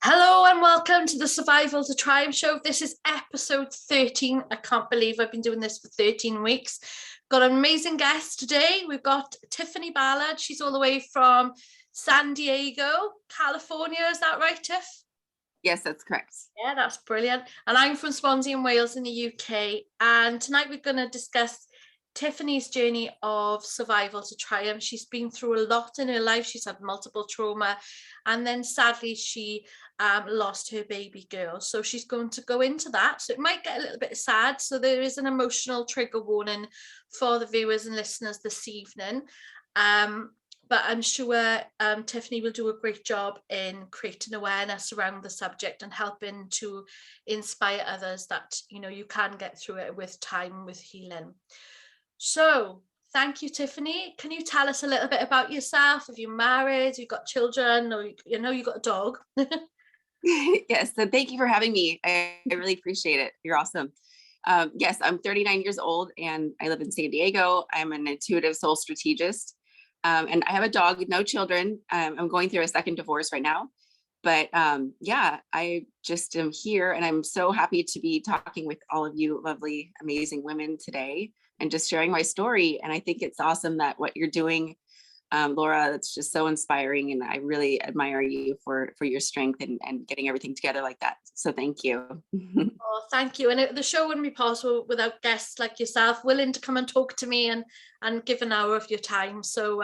Hello and welcome to the Survival to Triumph show. This is episode 13. I can't believe I've been doing this for 13 weeks. Got an amazing guest today. We've got Tiffany Ballard. She's all the way from San Diego, California. Is that right, Tiff? Yes, that's correct. Yeah, that's brilliant. And I'm from Swansea in Wales in the UK. And tonight we're going to discuss Tiffany's journey of survival to triumph. She's been through a lot in her life. She's had multiple trauma. And then sadly, she lost her baby girl. So she's going to go into that. So it might get a little bit sad. So there is an emotional trigger warning for the viewers and listeners this evening. But I'm sure Tiffany will do a great job in creating awareness around the subject and helping to inspire others that, you can get through it with time, with healing. So thank you, Tiffany. Can you tell us a little bit about yourself? If you're married, you've got children, or you've got a dog? Yes, so thank you for having me. I really appreciate it. You're awesome. Yes, I'm 39 years old and I live in San Diego. I'm an intuitive soul strategist. And I have a dog, no children. I'm going through a second divorce right now. But I just am here and I'm so happy to be talking with all of you lovely, amazing women today and just sharing my story. And I think it's awesome that what you're doing, Laura, that's just so inspiring. And I really admire you for your strength and getting everything together like that. So thank you. Oh, thank you. And the show wouldn't be possible without guests like yourself willing to come and talk to me and give an hour of your time. So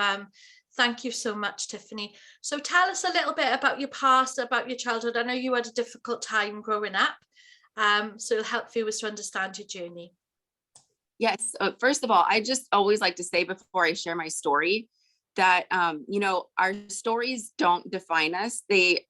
thank you so much, Tiffany. So tell us a little bit about your past, about your childhood. I know you had a difficult time growing up. So it'll help viewers to understand your journey. Yes. First of all, I just always like to say before I share my story that, our stories don't define us. They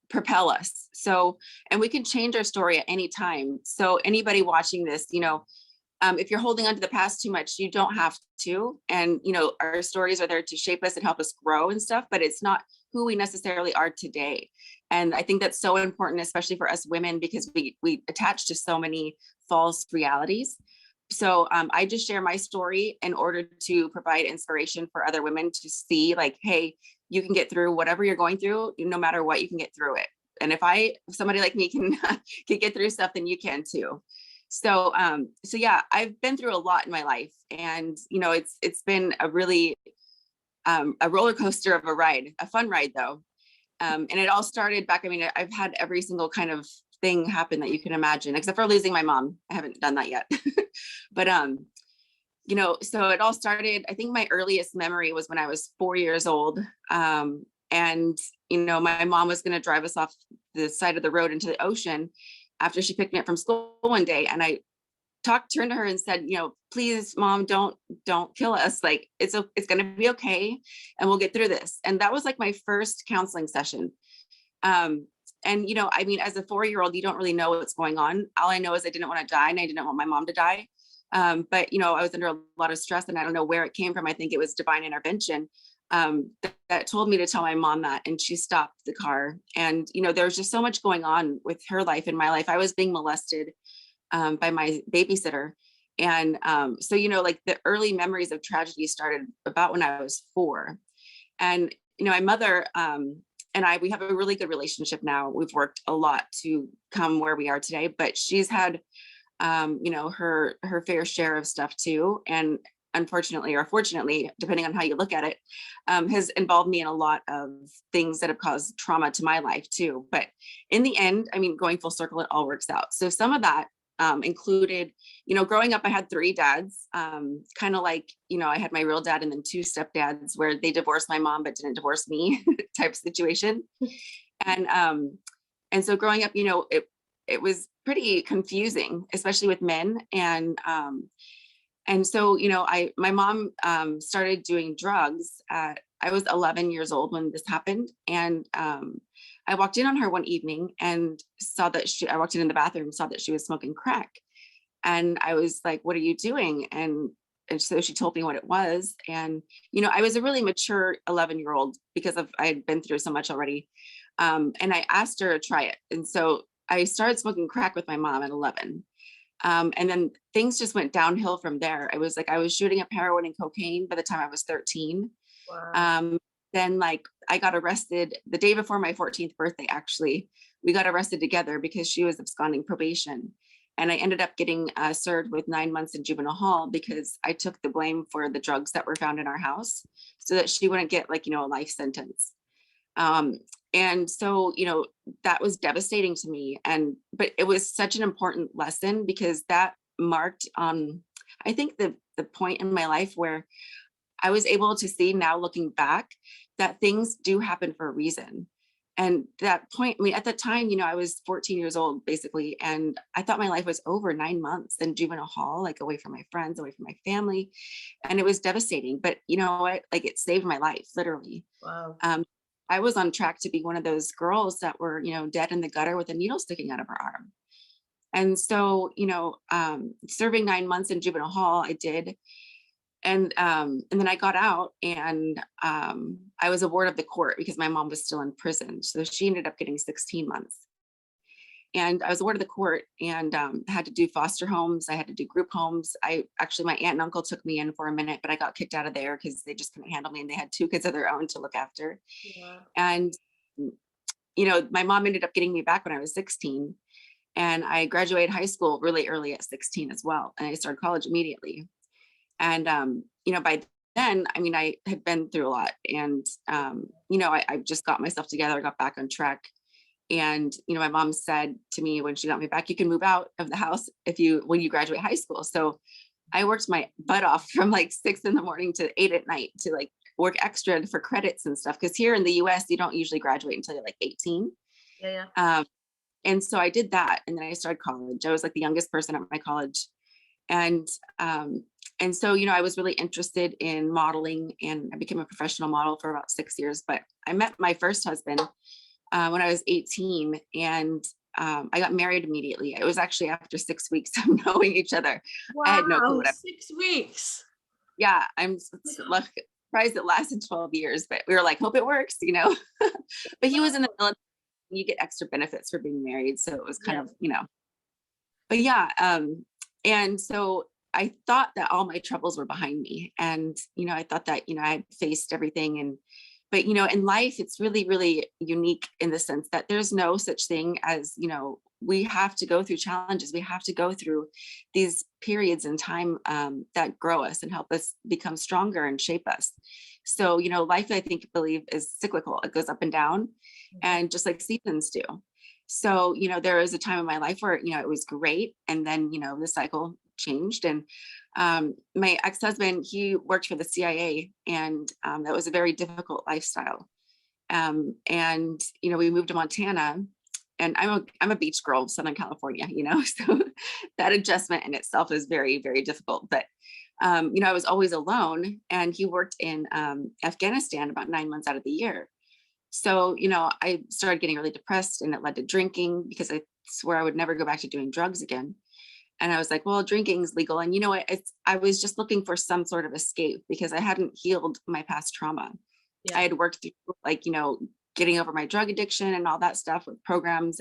propel us. So, and we can change our story at any time. So anybody watching this, if you're holding on to the past too much, you don't have to. And, our stories are there to shape us and help us grow and stuff, but it's not who we necessarily are today. And I think that's so important, especially for us women, because we attach to so many false realities. So I just share my story in order to provide inspiration for other women to see like, hey, you can get through whatever you're going through, no matter what, you can get through it. And if somebody like me can get through stuff, then you can too. So yeah, I've been through a lot in my life, and it's been a really a roller coaster of a ride, a fun ride though. And it all started back. I mean, I've had every single kind of thing happen that you can imagine, except for losing my mom. I haven't done that yet. But so it all started, I think my earliest memory was when I was 4 years old. And my mom was going to drive us off the side of the road into the ocean after she picked me up from school one day. And I turned to her and said, please, Mom, don't kill us. Like, it's going to be okay. And we'll get through this. And that was like my first counseling session. And, as a 4-year-old, you don't really know what's going on. All I know is I didn't want to die and I didn't want my mom to die. But, I was under a lot of stress and I don't know where it came from. I think it was divine intervention that told me to tell my mom that, and she stopped the car. And, there was just so much going on with her life and my life. I was being molested by my babysitter. And so, like the early memories of tragedy started about when I was 4. And, my mother and we have a really good relationship now. We've worked a lot to come where we are today, but she's had, her fair share of stuff too. And unfortunately, or fortunately, depending on how you look at it, has involved me in a lot of things that have caused trauma to my life too. But in the end, going full circle, it all works out. So some of that included, growing up, I had 3 dads, kind of like, I had my real dad and then 2 stepdads where they divorced my mom, but didn't divorce me type situation. And so growing up, it was pretty confusing, especially with men. And so, my mom started doing drugs. I was 11 years old when this happened. And I walked in on her one evening and saw that I walked in the bathroom, saw that she was smoking crack. And I was like, what are you doing? And so she told me what it was. And, I was a really mature 11-year-old because I had been through so much already. And I asked her to try it. And so I started smoking crack with my mom at 11. And then things just went downhill from there. It was like I was shooting up heroin and cocaine by the time I was 13. Wow. Then like I got arrested the day before my 14th birthday, actually. We got arrested together because she was absconding probation. And I ended up getting served with 9 months in Juvenile Hall because I took the blame for the drugs that were found in our house so that she wouldn't get like, a life sentence. And so, that was devastating to me. But it was such an important lesson because that marked, I think the point in my life where I was able to see now looking back that things do happen for a reason. And that point, I mean, at the time, I was 14 years old, basically, and I thought my life was over 9 months in Juvenile Hall, like away from my friends, away from my family. And it was devastating, but you know what, like it saved my life, literally. Wow. I was on track to be one of those girls that were, dead in the gutter with a needle sticking out of her arm. And so, serving 9 months in Juvenile Hall, I did. And then I got out and I was a ward of the court because my mom was still in prison. So she ended up getting 16 months. And I was a ward of the court and had to do foster homes. I had to do group homes. My aunt and uncle took me in for a minute, but I got kicked out of there because they just couldn't handle me and they had 2 kids of their own to look after. Yeah. And, my mom ended up getting me back when I was 16. And I graduated high school really early at 16 as well. And I started college immediately. And, by then, I mean, I had been through a lot and, I just got myself together, got back on track. And, my mom said to me when she got me back, you can move out of the house when you graduate high school. So I worked my butt off from like 6 in the morning to 8 at night to like work extra for credits and stuff. Cause here in the US, you don't usually graduate until you're like 18. Yeah. And so I did that. And then I started college. I was like the youngest person at my college. And so, I was really interested in modeling and I became a professional model for about 6 years, but I met my first husband when I was 18 and I got married immediately. It was actually after 6 weeks of knowing each other. Wow. I had no clue what 6 weeks. Yeah, I'm surprised it lasted 12 years, but we were like, hope it works, but he was in the military. You get extra benefits for being married. So it was kind of, but yeah. And so I thought that all my troubles were behind me. And, I thought that, I had faced everything. But, in life, it's really, really unique in the sense that there's no such thing as, we have to go through challenges. We have to go through these periods in time that grow us and help us become stronger and shape us. So, life, I believe is cyclical. It goes up and down and just like seasons do. So, there was a time in my life where, it was great. And then, the cycle changed. And my ex-husband, he worked for the CIA and that was a very difficult lifestyle. And, we moved to Montana and I'm a beach girl, Southern California, so that adjustment in itself is very, very difficult. But, I was always alone and he worked in Afghanistan about 9 months out of the year. So, I started getting really depressed and it led to drinking because I swore I would never go back to doing drugs again. And I was like, well, drinking is legal. And I was just looking for some sort of escape because I hadn't healed my past trauma. Yeah. I had worked through getting over my drug addiction and all that stuff with programs.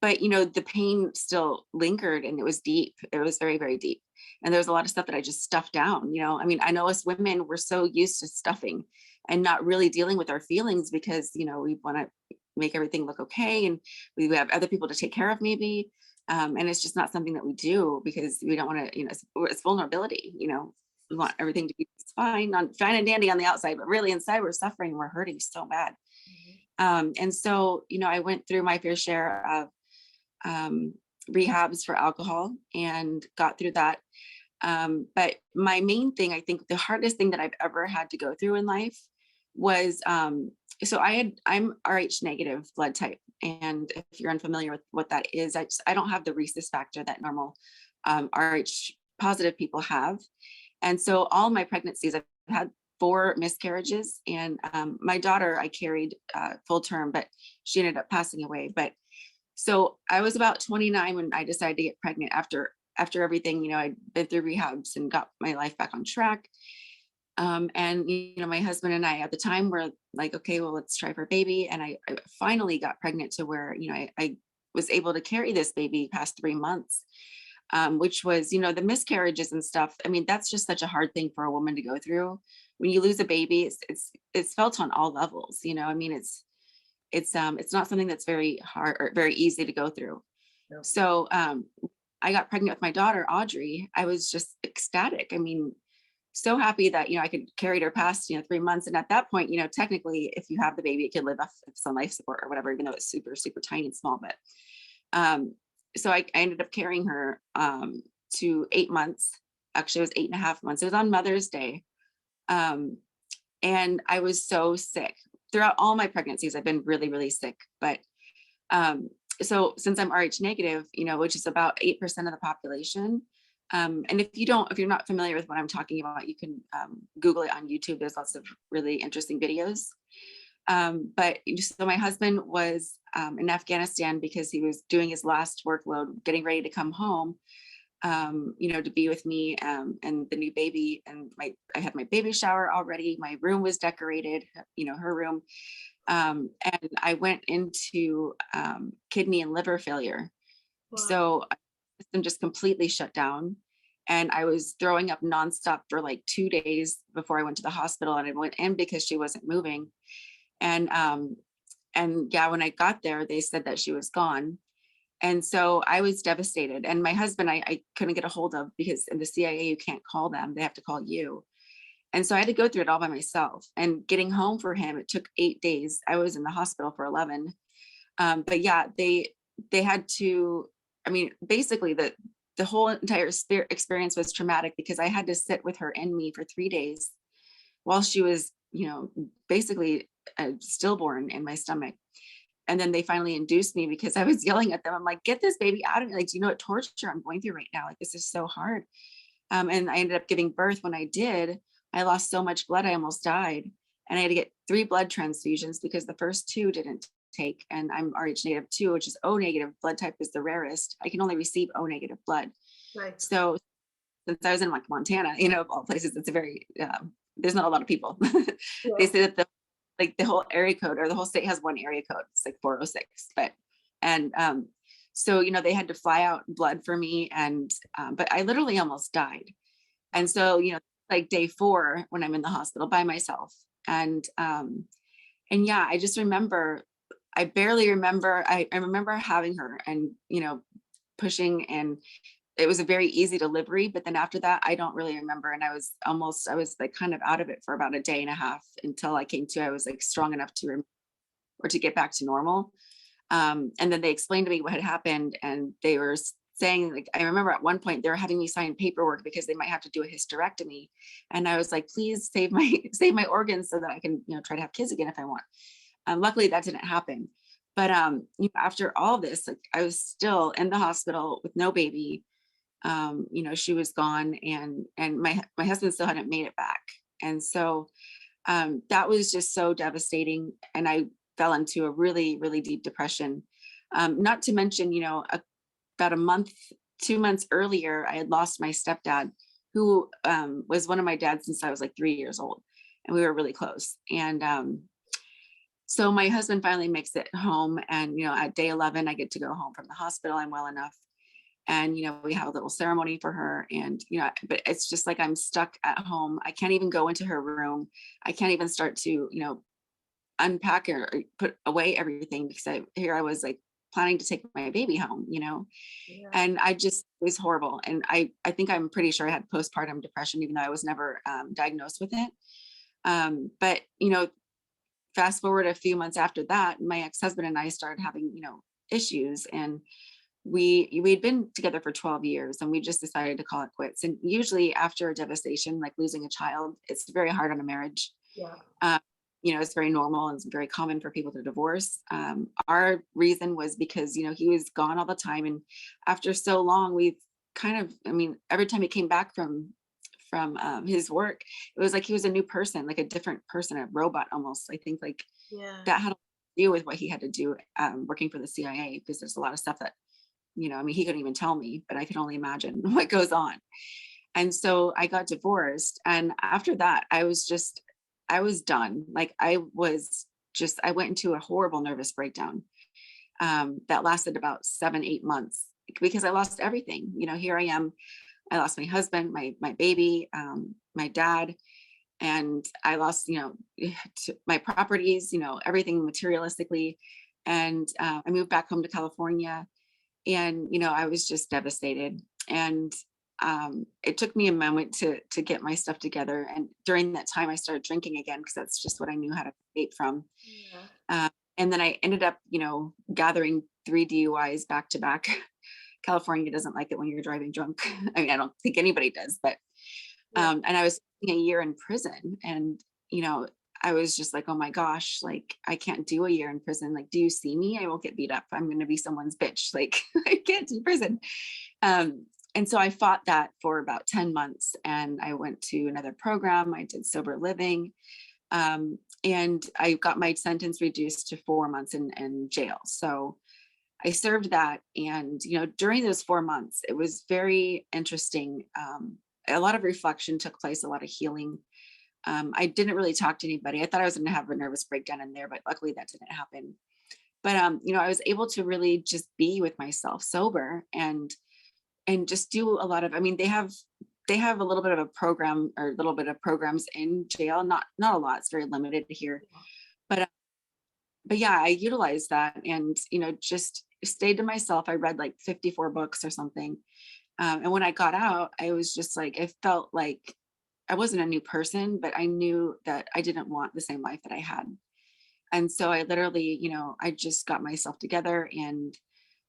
But the pain still lingered and it was deep. It was very, very deep. And there was a lot of stuff that I just stuffed down. I know us women, we're so used to stuffing and not really dealing with our feelings because, we want to make everything look okay. And we have other people to take care of maybe. And it's just not something that we do because we don't want to, it's vulnerability, we want everything to be fine and dandy on the outside, but really inside we're suffering, we're hurting so bad. And so, I went through my fair share of rehabs for alcohol and got through that. But my main thing, I think the hardest thing that I've ever had to go through in life was, I'm Rh negative blood type. And if you're unfamiliar with what that is, I don't have the rhesus factor that normal Rh positive people have. And so all my pregnancies, I've had 4 miscarriages and my daughter I carried full term, but she ended up passing away. But so I was about 29 when I decided to get pregnant after everything, I'd been through rehabs and got my life back on track. And, my husband and I at the time were like, okay, well, let's try for a baby. And I finally got pregnant to where, I was able to carry this baby past 3 months, which was, the miscarriages and stuff. I mean, that's just such a hard thing for a woman to go through when you lose a baby, it's felt on all levels, you know. I mean, it's not something that's very hard or very easy to go through. No. So I got pregnant with my daughter, Audrey. I was just ecstatic. I mean, so happy that, you know, I could carry her past, you know, 3 months. And at that point, you know, technically, if you have the baby, it could live off of some life support or whatever, even though it's super, super tiny and small. But so I ended up carrying her to 8 months. Actually, it was 8.5 months. It was on Mother's Day. And I was so sick. Throughout all my pregnancies, I've been really, really sick. But so since I'm Rh negative, you know, which is about 8% of the population. And if you're not familiar with what I'm talking about, you can Google it on YouTube. There's lots of really interesting videos. But so my husband was in Afghanistan because he was doing his last workload, getting ready to come home, you know, to be with me and the new baby. And I had my baby shower already. My room was decorated, you know, her room. And I went into kidney and liver failure. Wow. So my system just completely shut down. And I was throwing up nonstop for like 2 days before I went to the hospital. And I went in because she wasn't moving. And yeah, when I got there, they said that she was gone. And so I was devastated. And my husband, I couldn't get a hold of because in the CIA, you can't call them. They have to call you. And so I had to go through it all by myself. And getting home for him, it took 8 days. I was in the hospital for 11. But yeah, they had to, I mean, basically the whole entire experience was traumatic because I had to sit with her and me for 3 days while she was, you know, basically a stillborn in my stomach. And then they finally induced me because I was yelling at them. I'm like, get this baby out of me. Like, do you know what torture I'm going through right now? Like, this is so hard. And I ended up giving birth. When I did, I lost so much blood, I almost died. And I had to get 3 blood transfusions because the first 2 didn't take. And I'm Rh negative too, which is O negative. Blood type is the rarest. I can only receive O negative blood. Right. So since I was in like Montana, you know, of all places, it's a very, there's not a lot of people. Yeah. They say that the whole area code or the whole state has one area code. It's like 406. So, you know, they had to fly out blood for me. And, but I literally almost died. And so, you know, like day 4 when I'm in the hospital by myself. And yeah, I just remember, I barely remember, I remember having her and, you know, pushing, and it was a very easy delivery. But then after that, I don't really remember. And I was like kind of out of it for about a day and a half until I was like strong enough to get back to normal. And then they explained to me what had happened, and they were saying, like, I remember at one point they were having me sign paperwork because they might have to do a hysterectomy. And I was like, please save my organs so that I can, you know, try to have kids again if I want. Luckily that didn't happen. But you know, after all this, like, I was still in the hospital with no baby. You know, she was gone, and my husband still hadn't made it back. And so that was just so devastating. And I fell into a really, really deep depression. Not to mention, you know, about 2 months earlier, I had lost my stepdad, who was one of my dads since I was like 3 years old, and we were really close. And so my husband finally makes it home, and, you know, at day 11, I get to go home from the hospital. I'm well enough. And, you know, we have a little ceremony for her, and, you know, but it's just like, I'm stuck at home. I can't even go into her room. I can't even start to, you know, unpack or put away everything because I was like planning to take my baby home, you know. Yeah. And it was horrible. And I think I'm pretty sure I had postpartum depression, even though I was never diagnosed with it. But, you know, fast forward a few months after that, my ex-husband and I started having, you know, issues, and we'd been together for 12 years, and we just decided to call it quits. And usually after a devastation, like losing a child, it's very hard on a marriage. Yeah. You know, it's very normal and it's very common for people to divorce. Our reason was because, you know, he was gone all the time. And after so long, we've kind of, I mean, every time he came back from his work, it was like he was a new person, like a different person, a robot almost. I think like that had to do with what he had to do working for the CIA, because there's a lot of stuff that, you know, I mean, he couldn't even tell me, but I could only imagine what goes on. And so I got divorced. And after that, I was done. Like I went into a horrible nervous breakdown that lasted about 7-8 months because I lost everything. You know, here I am. I lost my husband, my baby, my dad. and I lost, my properties, everything materialistically. And I moved back home to California, and, I was just devastated. And it took me a moment to get my stuff together. And during that time, I started drinking again, because that's just what I knew how to escape from. Yeah. And then I ended up, gathering 3 DUIs back to back. California doesn't like it when you're driving drunk. I mean, I don't think anybody does, but, Yeah. and I was a year in prison, and, I was just like, oh my gosh, like, I can't do a year in prison. Like, do you see me? I will get beat up. I'm going to be someone's bitch. Like, I can't do prison. And so I fought that for about 10 months, and I went to another program. I did sober living. And I got my sentence reduced to 4 months in jail. So I served that. And, during those 4 months, it was very interesting. A lot of reflection took place, a lot of healing. I didn't really talk to anybody. I thought I was going to have a nervous breakdown in there, but luckily that didn't happen. But, I was able to really just be with myself sober, and just do a lot of, I mean, they have a little bit of a program, or a little bit of programs in jail, not a lot. It's very limited here, but yeah, I utilized that, and, just stayed to myself. I read like 54 books or something. And when I got out, I was just like, I felt like I wasn't a new person, but I knew that I didn't want the same life that I had. And so I literally, I just got myself together, and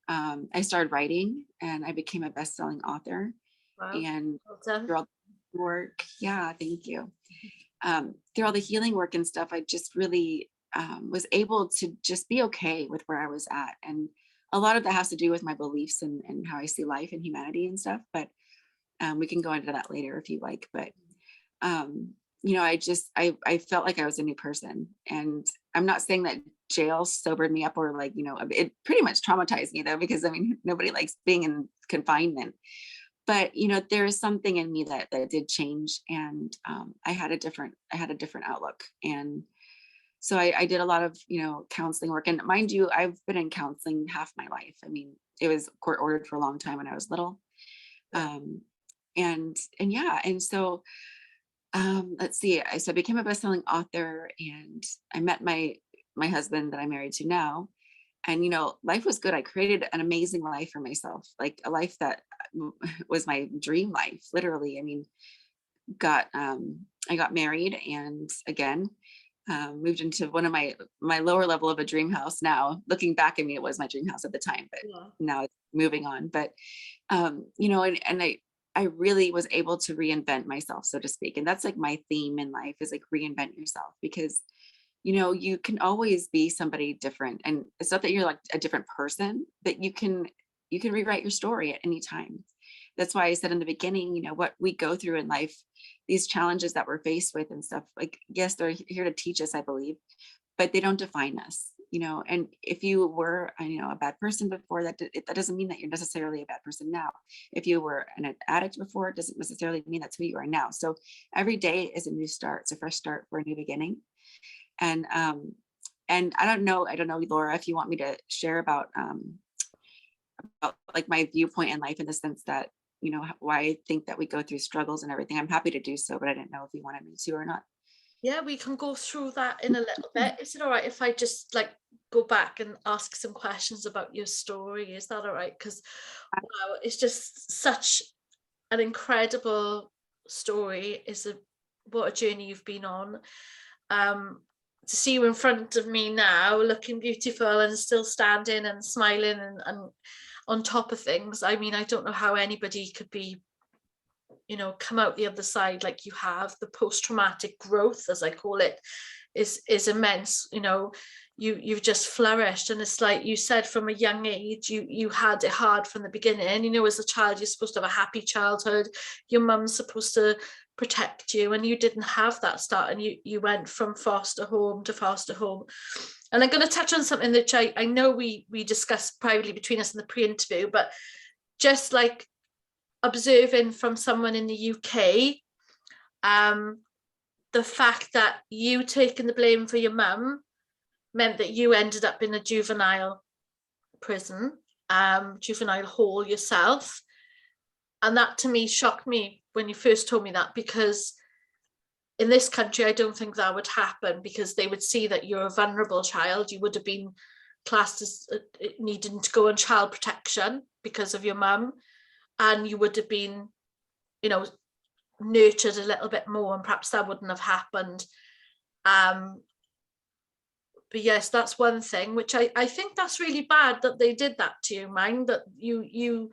I started writing, and I became a best-selling author. Wow. And Well done. through all the work, yeah, thank you. Through all the healing work and stuff, I just really was able to just be okay with where I was at. And a lot of that has to do with my beliefs, and how I see life and humanity and stuff. But we can go into that later if you like. But I felt like I was a new person. And I'm not saying that jail sobered me up, or like, it pretty much traumatized me though, because I mean, nobody likes being in confinement. But, there is something in me that did change. And I had a different outlook. And so I did a lot of, counseling work. And mind you, I've been in counseling half my life. I mean, it was court ordered for a long time when I was little. And yeah. And so let's see. So I became a best-selling author, and I met my husband that I'm married to now. And, life was good. I created an amazing life for myself, like a life that was my dream life, literally. I mean, I got married, and again, moved into one of my lower level of a dream house. Now, looking back, I mean, it was my dream house at the time, but now it's moving on. But, and I really was able to reinvent myself, so to speak. And that's like my theme in life, is like reinvent yourself, because, you can always be somebody different. And it's not that you're like a different person, but you can rewrite your story at any time. That's why I said in the beginning, what we go through in life, these challenges that we're faced with and stuff, like, yes, they're here to teach us, I believe, but they don't define us. And if you were, a bad person before, that doesn't mean that you're necessarily a bad person now. If you were an addict before, it doesn't necessarily mean that's who you are now. So every day is a new start. It's a fresh start for a new beginning. And I don't know, Laura, if you want me to share about like my viewpoint in life, in the sense that, why I think that we go through struggles and everything. I'm happy to do so, but I didn't know if you wanted me to or not. Yeah, we can go through that in a little bit. Is it all right if I just like go back and ask some questions about your story? Is that all right? Because wow, it's just such an incredible story. What a journey you've been on. To see you in front of me now, looking beautiful and still standing and smiling and on top of things. I mean, I don't know how anybody could be, come out the other side like you have. The post-traumatic growth, as I call it, is immense. You've just flourished, and it's like you said, from a young age you had it hard from the beginning. As a child, you're supposed to have a happy childhood. Your mum's supposed to protect you, and you didn't have that start, and you went from foster home to foster home. And I'm going to touch on something that I know we discussed privately between us in the pre-interview, but just like observing from someone in the UK, the fact that you taking the blame for your mum meant that you ended up in a juvenile prison, juvenile hall yourself. And that to me shocked me when you first told me that, because in this country, I don't think that would happen, because they would see that you're a vulnerable child. You would have been classed as needing to go on child protection because of your mum, and you would have been, you know, nurtured a little bit more, and perhaps that wouldn't have happened. But yes, that's one thing which I think that's really bad, that they did that to you, mind that you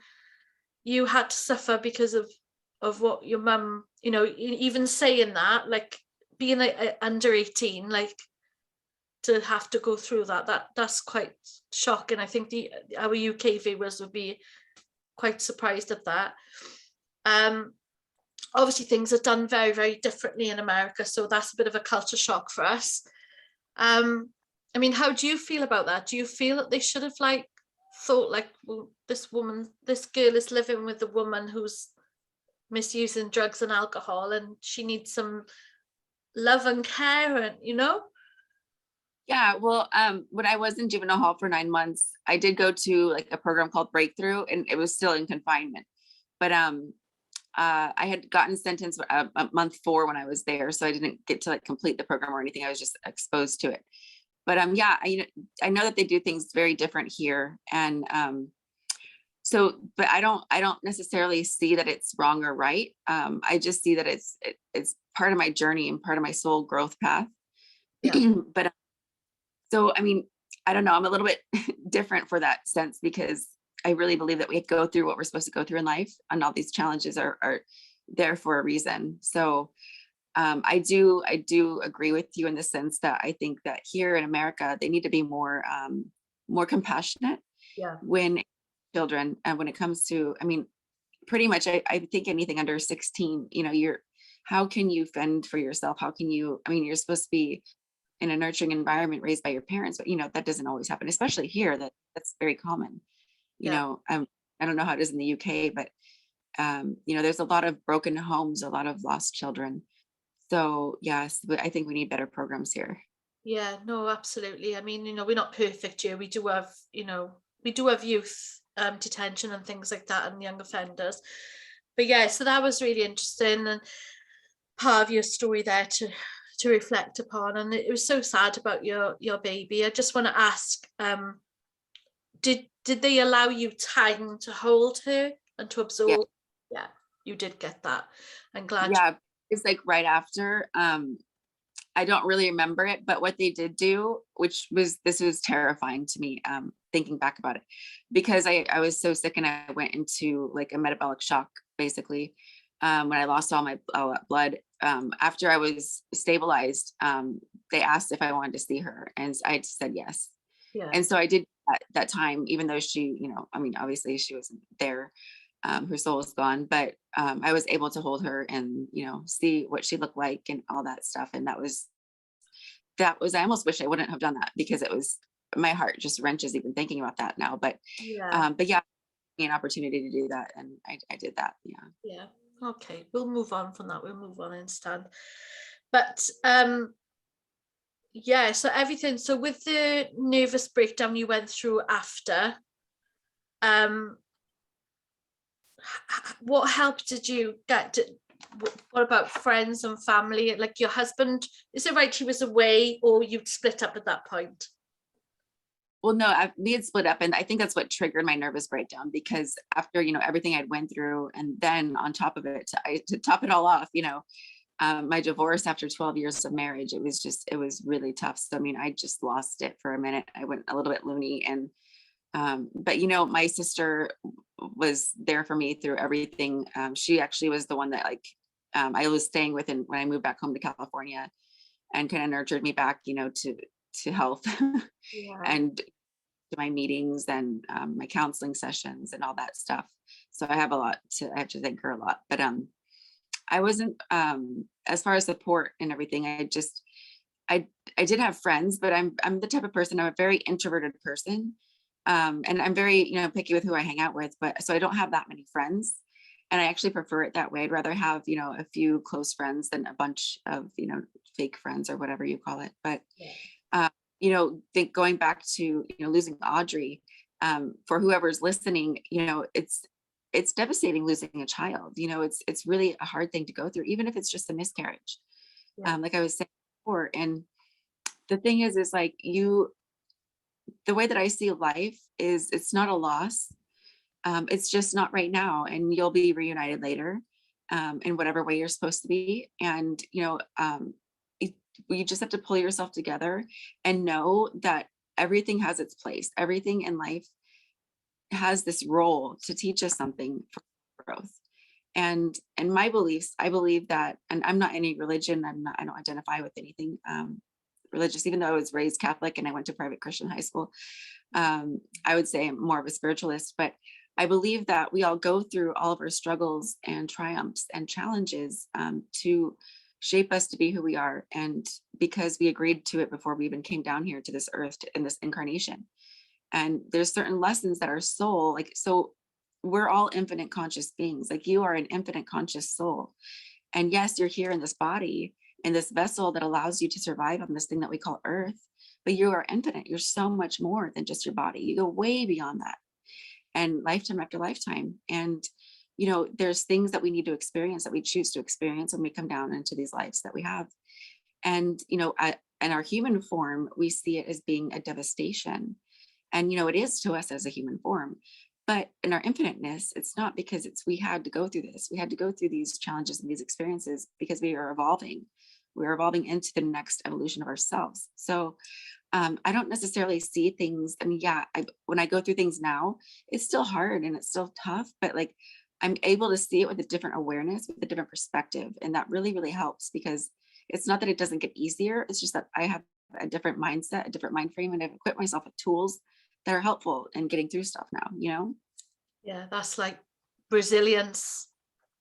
had to suffer because of what your mum, you know, even saying that, like being under 18, like to have to go through that's quite shocking. I think our UK viewers would be quite surprised at that. Obviously things are done very, very differently in America, so that's a bit of a culture shock for us. I mean, how do you feel about that? Do you feel that they should have like thought like, well, this girl is living with a woman who's misusing drugs and alcohol, and she needs some love and care, and you know? Yeah, well, when I was in juvenile hall for 9 months, I did go to like a program called Breakthrough, and it was still in confinement. But I had gotten sentenced month 4 when I was there, so I didn't get to like complete the program or anything. I was just exposed to it. But yeah, I know that they do things very different here, and so, but I don't necessarily see that it's wrong or right. I just see that it's part of my journey and part of my soul growth path. Yeah. But so, I mean, I don't know, I'm a little bit different for that sense, because I really believe that we go through what we're supposed to go through in life, and all these challenges are there for a reason. So I do agree with you in the sense that I think that here in America, they need to be more compassionate Yeah. when children, and when it comes to, I mean, pretty much, I think anything under 16, you know, how can you fend for yourself? How can you, I mean, you're supposed to be in a nurturing environment raised by your parents, but you know, that doesn't always happen, especially here, that's very common. You Yeah. know, I don't know how it is in the UK, but you know, there's a lot of broken homes, a lot of lost children. So yes, but I think we need better programs here. Yeah, no, absolutely. I mean, you know, we're not perfect here. We do have, you know, we do have youth detention and things like that, and young offenders. But yeah, so that was really interesting, and part of your story there to reflect upon. And it was so sad about your baby. I just want to ask, did they allow you time to hold her and to Yeah, absorb? Yeah, you did get that. I'm glad. yeah, it's like right after. I don't really remember it, but what they did do, this was terrifying to me, thinking back about it, because I was so sick, and I went into like a metabolic shock, basically, when I lost all that blood. After I was stabilized, they asked if I wanted to see her, and I said yes. Yeah. And so I did that time, even though she, you know, I mean, obviously she wasn't there. Her soul was gone, but I was able to hold her and, you know, see what she looked like and all that stuff. And that was, I almost wish I wouldn't have done that, because it was, my heart just wrenches even thinking about that now. But Yeah. yeah, an opportunity to do that, and I did that. Yeah. Yeah. Okay, we'll move on from that. We'll move on instead. But yeah, so everything, so with the nervous breakdown you went through after, um what help did you get? What about friends and family? Like your husband, is it right he was away, or you'd split up at that point? Well, no, we had split up, and I think that's what triggered my nervous breakdown, because after, you know, everything I'd went through, and then on top of it, to top it all off, you know, my divorce after 12 years of marriage, it was really tough. So, I mean, I just lost it for a minute. I went a little bit loony, and but you know, my sister was there for me through everything. She actually was the one that like I was staying with, and when I moved back home to California, and kind of nurtured me back, you know, to health Yeah. and to my meetings, and my counseling sessions and all that stuff. So I have I have to thank her a lot. But I wasn't, as far as support and everything, I did have friends, but I'm the type of person, I'm a very introverted person. And I'm very, you know, picky with who I hang out with, but so I don't have that many friends. And I actually prefer it that way. I'd rather have, you know, a few close friends than a bunch of, you know, fake friends or whatever you call it. But, Yeah. you know, going back to, you know, losing Audrey, for whoever's listening, you know, it's devastating losing a child. You know, it's really a hard thing to go through, even if it's just a miscarriage. like I was saying before. And the thing is like the way that I see life is it's not a loss. It's just not right now, and you'll be reunited later, in whatever way you're supposed to be. And, you just have to pull yourself together and know that everything has its place. Everything in life has this role to teach us something for growth. And my beliefs, I believe that, and I'm not any religion, I don't identify with anything religious, even though I was raised Catholic and I went to private Christian high school. I would say I'm more of a spiritualist, but I believe that we all go through all of our struggles and triumphs and challenges to shape us to be who we are. And because we agreed to it before we even came down here to this earth in this incarnation. And there's certain lessons that our soul, like, so we're all infinite conscious beings. Like, you are an infinite conscious soul. And yes, you're here in this body, in this vessel that allows you to survive on this thing that we call earth, but you are infinite. You're so much more than just your body. You go way beyond that, and lifetime after lifetime. And, there's things that we need to experience, that we choose to experience when we come down into these lives that we have. And, in our human form, we see it as being a devastation. And, it is to us as a human form. But in our infiniteness, it's not, because we had to go through this. We had to go through these challenges and these experiences because we are evolving. We're evolving into the next evolution of ourselves. So I don't necessarily see things. I mean, when I go through things now, it's still hard and it's still tough, but like, I'm able to see it with a different awareness, with a different perspective. And that really, really helps, because it's not that it doesn't get easier. It's just that I have a different mindset, a different mind frame, and I've equipped myself with tools that are helpful in getting through stuff now. Yeah, that's like resilience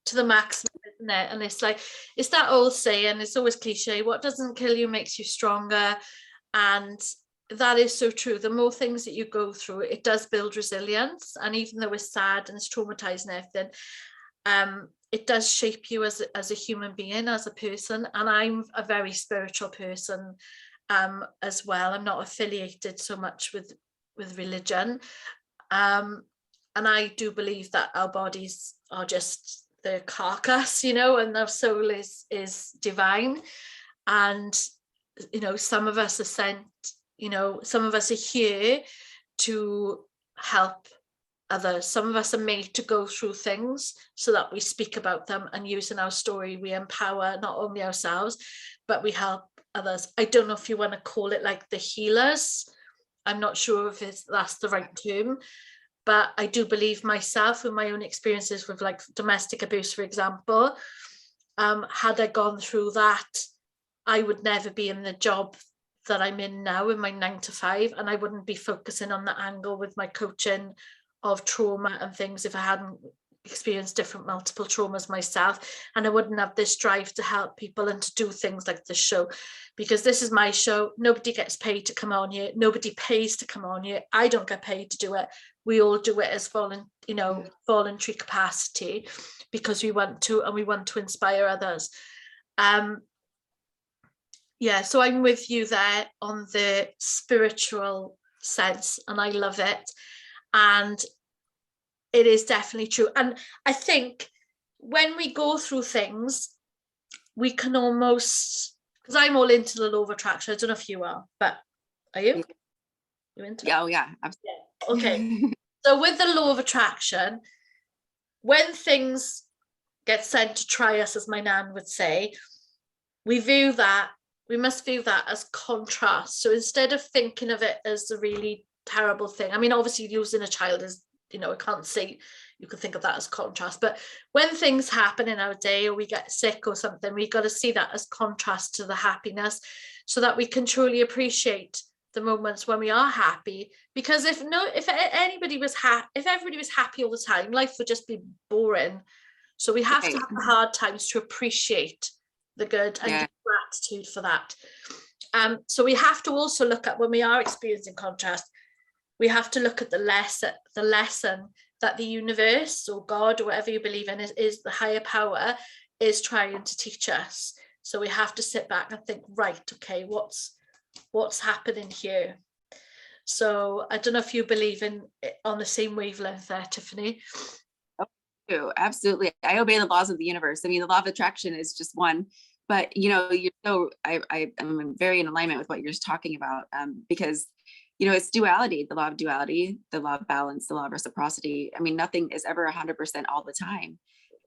to the maximum, isn't it? And it's like, it's that old saying, it's always cliche, what doesn't kill you makes you stronger. And that is so true. The more things that you go through, it does build resilience. And even though it's sad and it's traumatizing and everything, it does shape you as a human being, as a person. And I'm a very spiritual person as well. I'm not affiliated so much with religion. And I do believe that our bodies are just the carcass, and our soul is divine. And, some of us are sent, some of us are here to help others. Some of us are made to go through things so that we speak about them, and using our story, we empower not only ourselves, but we help others. I don't know if you want to call it like the healers. I'm not sure if that's the right term, but I do believe myself, with my own experiences with like domestic abuse, for example, had I gone through that, I would never be in the job that I'm in now, in my 9 to 5, and I wouldn't be focusing on that angle with my coaching of trauma and things if I hadn't experienced different multiple traumas myself. And I wouldn't have this drive to help people and to do things like this show, because this is my show. Nobody gets paid to come on here. Nobody pays to come on here. I don't get paid to do it. We all do it as voluntary capacity, because we want to, and we want to inspire others. So I'm with you there on the spiritual sense, and I love it. And it is definitely true. And I think when we go through things, we can almost, because I'm all into the law of attraction. I don't know if you are, but are you? You into it? Oh yeah, absolutely. Yeah. Okay. So with the law of attraction, when things get sent to try us, as my nan would say, we must view that as contrast. So instead of thinking of it as a really terrible thing, I mean, obviously losing a child is, I can't say you can think of that as contrast, but when things happen in our day, or we get sick or something, we got to see that as contrast to the happiness, so that we can truly appreciate the moments when we are happy. Because if everybody was happy all the time, life would just be boring. So we have to have the hard times to appreciate the good and give gratitude for that. So we have to also look at, when we are experiencing contrast, we have to look at the lesson that the universe, or God, or whatever you believe in, is the higher power, is trying to teach us. So we have to sit back and think, right, okay, what's happening here? So I don't know if you believe on the same wavelength there, Tiffany. Oh, absolutely. I obey the laws of the universe. I mean, the law of attraction is just one. But you're so I'm very in alignment with what you're talking about, because it's duality, the law of duality, the law of balance, the law of reciprocity. I mean, nothing is ever 100% all the time,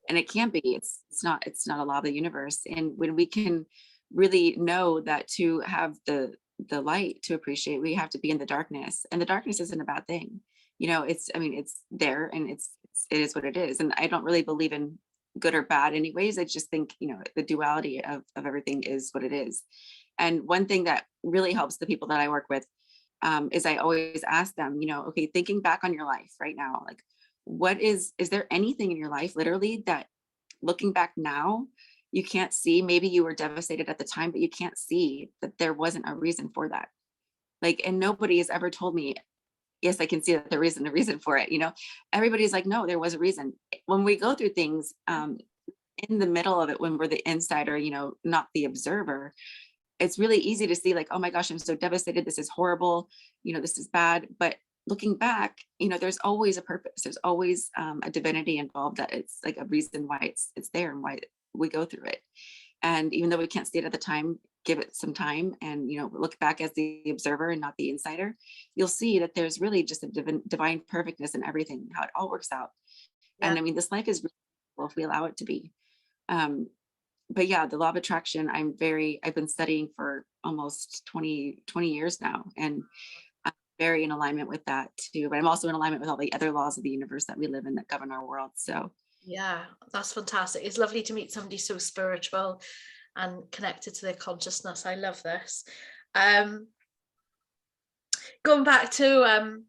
and it can't be. It's not a law of the universe. And when we can really know that to have the light to appreciate, we have to be in the darkness, and the darkness isn't a bad thing. It's there, and it is what it is. And I don't really believe in good or bad anyways. I just think the duality of everything is what it is. And one thing that really helps the people that I work with, is I always ask them, okay, thinking back on your life right now, like, is there anything in your life literally that, looking back now, you can't see? Maybe you were devastated at the time, but you can't see that there wasn't a reason for that. Like, and nobody has ever told me, yes, I can see that there isn't a reason for it. Everybody's like, no, there was a reason. When we go through things, in the middle of it, when we're the insider, not the observer, it's really easy to see like, oh my gosh, I'm so devastated. This is horrible. This is bad. But looking back, there's always a purpose. There's always a divinity involved, that it's like a reason why it's there and why we go through it. And even though we can't see it at the time, give it some time and, look back as the observer and not the insider, you'll see that there's really just a divine perfectness in everything, how it all works out. Yeah. And I mean, this life is really beautiful if we allow it to be. But yeah, the law of attraction, I've been studying for almost 20 years now. And I'm very in alignment with that too. But I'm also in alignment with all the other laws of the universe that we live in, that govern our world. So yeah, that's fantastic. It's lovely to meet somebody so spiritual and connected to their consciousness. I love this. Going back to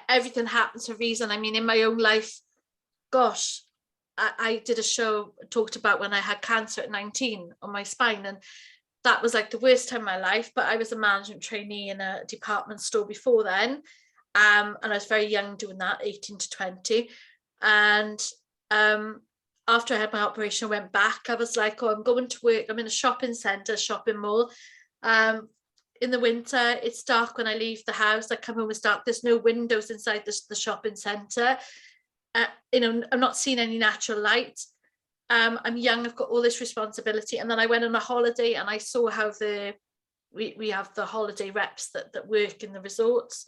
everything happens for a reason. I mean, in my own life, gosh, I did a show, talked about when I had cancer at 19 on my spine, and that was like the worst time of my life. But I was a management trainee in a department store before then, and I was very young doing that, 18 to 20. And after I had my operation, I went back. I was like, oh, I'm going to work. I'm in a shopping centre, shopping mall. In the winter, it's dark when I leave the house. I come home, it's dark. There's no windows inside the shopping centre. I'm not seeing any natural light. I'm young, I've got all this responsibility. And then I went on a holiday, and I saw how we have the holiday reps that work in the resorts,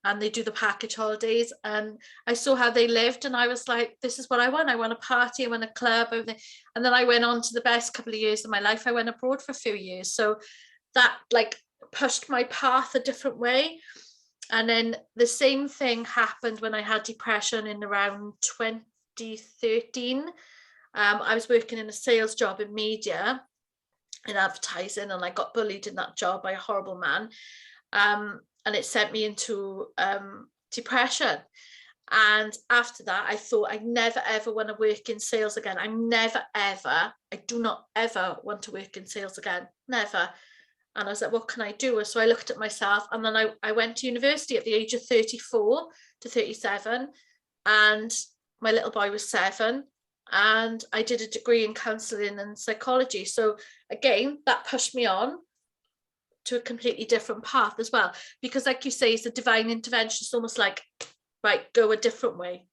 and they do the package holidays, and I saw how they lived, and I was like, this is what I want. I want a party, I want a club, everything. And then I went on to the best couple of years of my life. I went abroad for a few years, so that like pushed my path a different way. And then the same thing happened when I had depression in around 2013. I was working in a sales job in media, in advertising, and I got bullied in that job by a horrible man. And it sent me into depression. And after that, I thought, I never, ever want to work in sales again. I do not ever want to work in sales again. Never. And I was like, what can I do? So I looked at myself, and then I went to university at the age of 34 to 37. And my little boy was 7. And I did a degree in counselling and psychology. So again, that pushed me on to a completely different path as well. Because like you say, it's a divine intervention. It's almost like, right, go a different way.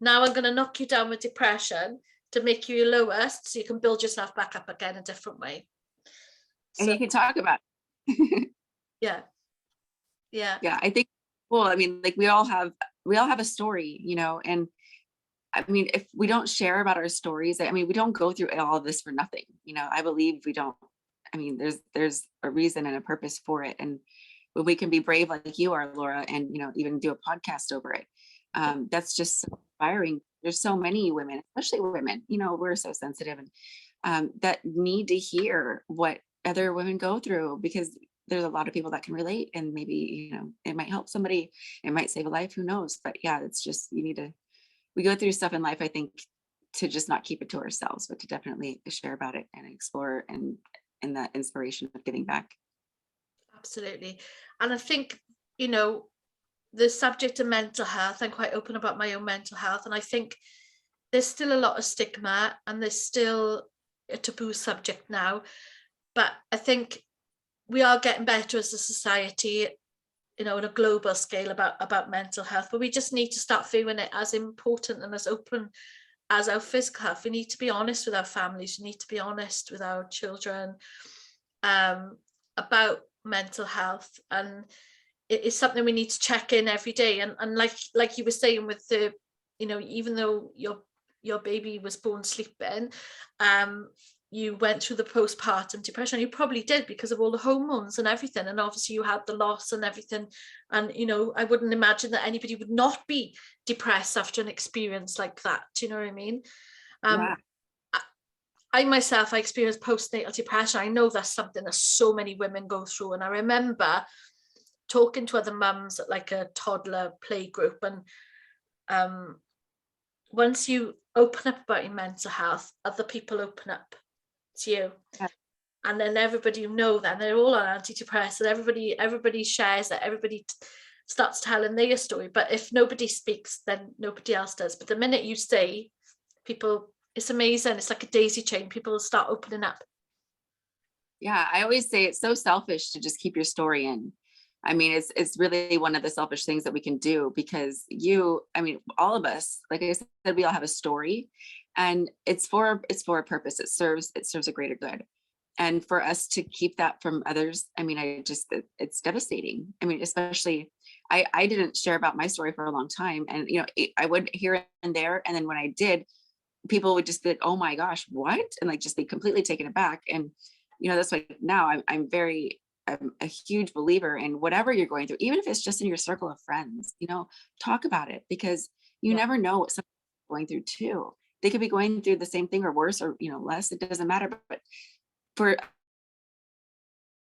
Now I'm going to knock you down with depression to make you your lowest, so you can build yourself back up again a different way. And you can talk about it. Yeah. I think, well, I mean, like we all have a story, and I mean, if we don't share about our stories, I mean, we don't go through all of this for nothing. I believe we don't. I mean, there's a reason and a purpose for it. And when we can be brave like you are, Laura, and even do a podcast over it, that's just so inspiring. There's so many women, especially women, we're so sensitive, and that need to hear what other women go through, because there's a lot of people that can relate, and maybe it might help somebody, it might save a life, who knows. But yeah, it's just, we go through stuff in life, I think, to just not keep it to ourselves, but to definitely share about it and explore, and that inspiration of giving back. Absolutely. And I think the subject of mental health, I'm quite open about my own mental health, and I think there's still a lot of stigma, and there's still a taboo subject now. But I think we are getting better as a society, on a global scale about mental health, but we just need to start viewing it as important and as open as our physical health, we need to be honest with our families, we need to be honest with our children, about mental health. And it is something we need to check in every day. And like you were saying with the, even though your baby was born sleeping, you went through the postpartum depression. You probably did because of all the hormones and everything, and obviously you had the loss and everything. And I wouldn't imagine that anybody would not be depressed after an experience like that. Do you know what I mean? Yeah. I myself, I experienced postnatal depression. I know that's something that so many women go through. And I remember talking to other mums at like a toddler play group, and once you open up about your mental health, other people open up to you. Yeah. And then everybody then they're all on antidepressants, everybody shares it, everybody starts telling their story. But if nobody speaks, then nobody else does. But the minute you say, people, it's amazing, it's like a daisy chain, people start opening up. Yeah, I always say it's so selfish to just keep your story in. I mean, it's really one of the selfish things that we can do, because all of us, like I said, we all have a story, and it's for a purpose. It serves a greater good. And for us to keep that from others, it's devastating. I mean, especially, I didn't share about my story for a long time, and I would hear it and there, and then when I did, people would just think, oh my gosh, what? And like just be completely taken aback. And that's why now I'm a huge believer in whatever you're going through, even if it's just in your circle of friends, talk about it, because you never know what someone's going through too. They could be going through the same thing or worse, or less. It doesn't matter. But for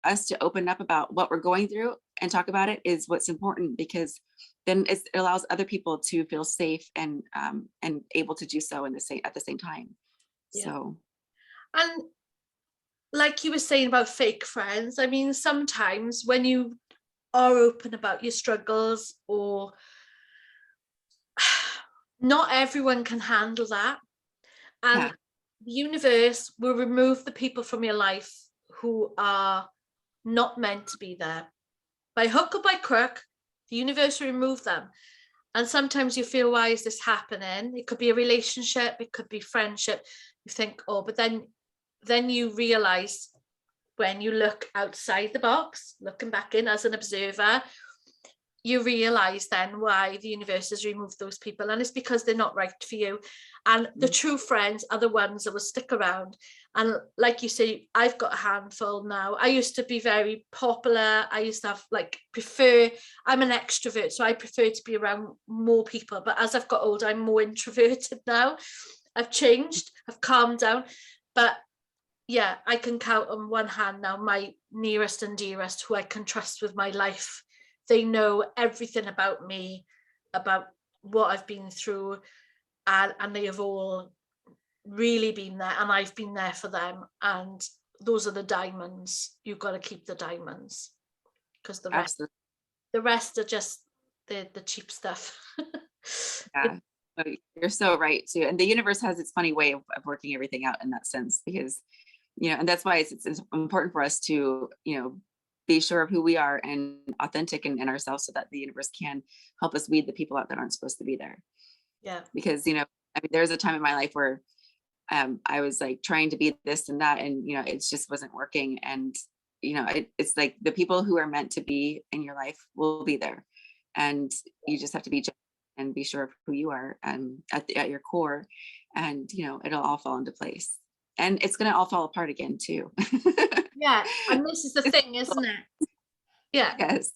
us to open up about what we're going through and talk about it is what's important, because then it allows other people to feel safe and able to do so at the same time. Yeah. So, and like you were saying about fake friends, I mean, sometimes when you are open about your struggles, or not everyone can handle that. And the universe will remove the people from your life who are not meant to be there. By hook or by crook, the universe will remove them. And sometimes you feel, why is this happening? It could be a relationship, it could be friendship. You think, oh, but then you realize, when you look outside the box, looking back in as an observer, you realize then why the universe has removed those people, and it's because they're not right for you. And the true friends are the ones that will stick around. And like you say, I've got a handful now. I used to be very popular. I used to have I'm an extrovert, so I prefer to be around more people. But as I've got older, I'm more introverted now. I've changed, I've calmed down. But yeah, I can count on one hand now my nearest and dearest who I can trust with my life. They know everything about me, about what I've been through, and they have all really been there, and I've been there for them. And those are the diamonds. You've got to keep the diamonds, because the rest are just the cheap stuff. Yeah, you're so right too. And the universe has its funny way of working everything out in that sense, because and that's why it's important for us to be sure of who we are and authentic in ourselves, so that the universe can help us weed the people out that aren't supposed to be there. Yeah. Because there's a time in my life where I was like trying to be this and that, and it just wasn't working. And it's like the people who are meant to be in your life will be there, and you just have to be and be sure of who you are at your core, and it'll all fall into place. And it's going to all fall apart again too. Yeah. And this is the thing, isn't it? Yeah. Yes.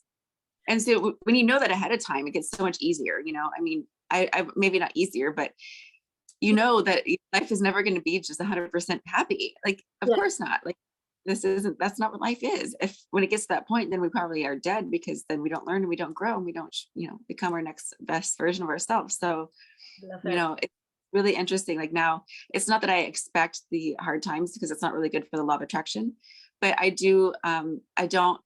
And so when you know that ahead of time, it gets so much easier. I maybe not easier, but that life is never going to be just 100% happy. Like, of course not. Like, that's not what life is. If when it gets to that point, then we probably are dead, because then we don't learn and we don't grow and we don't, become our next best version of ourselves. So, it's really interesting. Like, now it's not that I expect the hard times, because it's not really good for the law of attraction, but I don't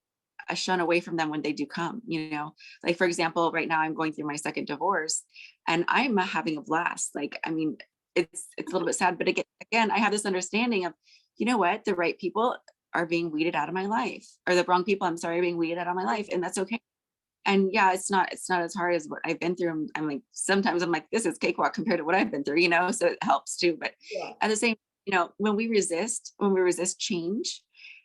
shun away from them when they do come. Like, for example, right now I'm going through my second divorce, and I'm having a blast. Like, I mean, it's a little bit sad, but again, I have this understanding of, what, the right people are being weeded out of my life, or the wrong people, I'm sorry, are being weeded out of my life. And that's okay. And yeah, it's not as hard as what I've been through. I'm like, sometimes I'm like, this is cakewalk compared to what I've been through, you know, so it helps too. But Yeah. at the same, you know, when we resist change,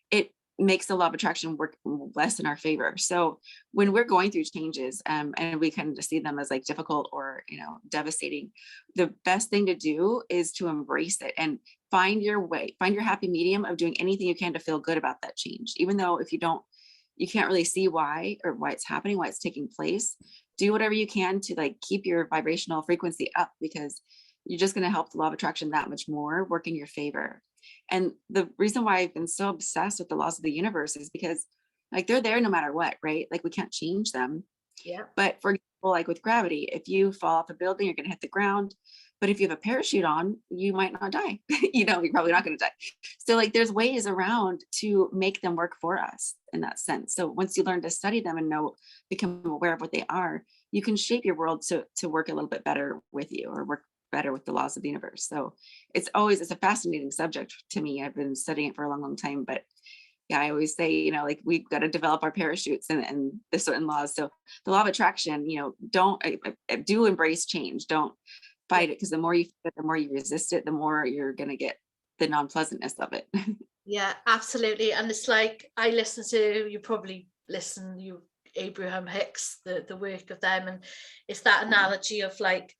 it makes the law of attraction work less in our favor. So when we're going through changes, and we kind of see them as like difficult or, you know, devastating, the best thing to do is to embrace it and find your way, find your happy medium of doing anything you can to feel good about that change. Even though if you can't really see why it's happening, why it's taking place, do whatever you can to like keep your vibrational frequency up, because you're just going to help the law of attraction that much more work in your favor. And the reason why I've been so obsessed with the laws of the universe is because like they're there no matter what, right? Like we can't change them. Yeah. But for example, like with gravity, if you fall off a building, you're going to hit the ground. But if you have a parachute on, you might not die. You know, you're probably not going to die. So like there's ways around to make them work for us in that sense. So once you learn to study them and become aware of what they are, you can shape your world to work a little bit better with you, or work better with the laws of the universe. So it's a fascinating subject to me. I've been studying it for a long, long time, but yeah, I always say, you know, like we've got to develop our parachutes and the certain laws. So the law of attraction, you know, do embrace change. Don't fight it, because the more you resist it, the more you're going to get the non-pleasantness of it. Yeah, absolutely. And it's like, I listen to, you probably listen, Abraham Hicks, the work of them. And it's that analogy of like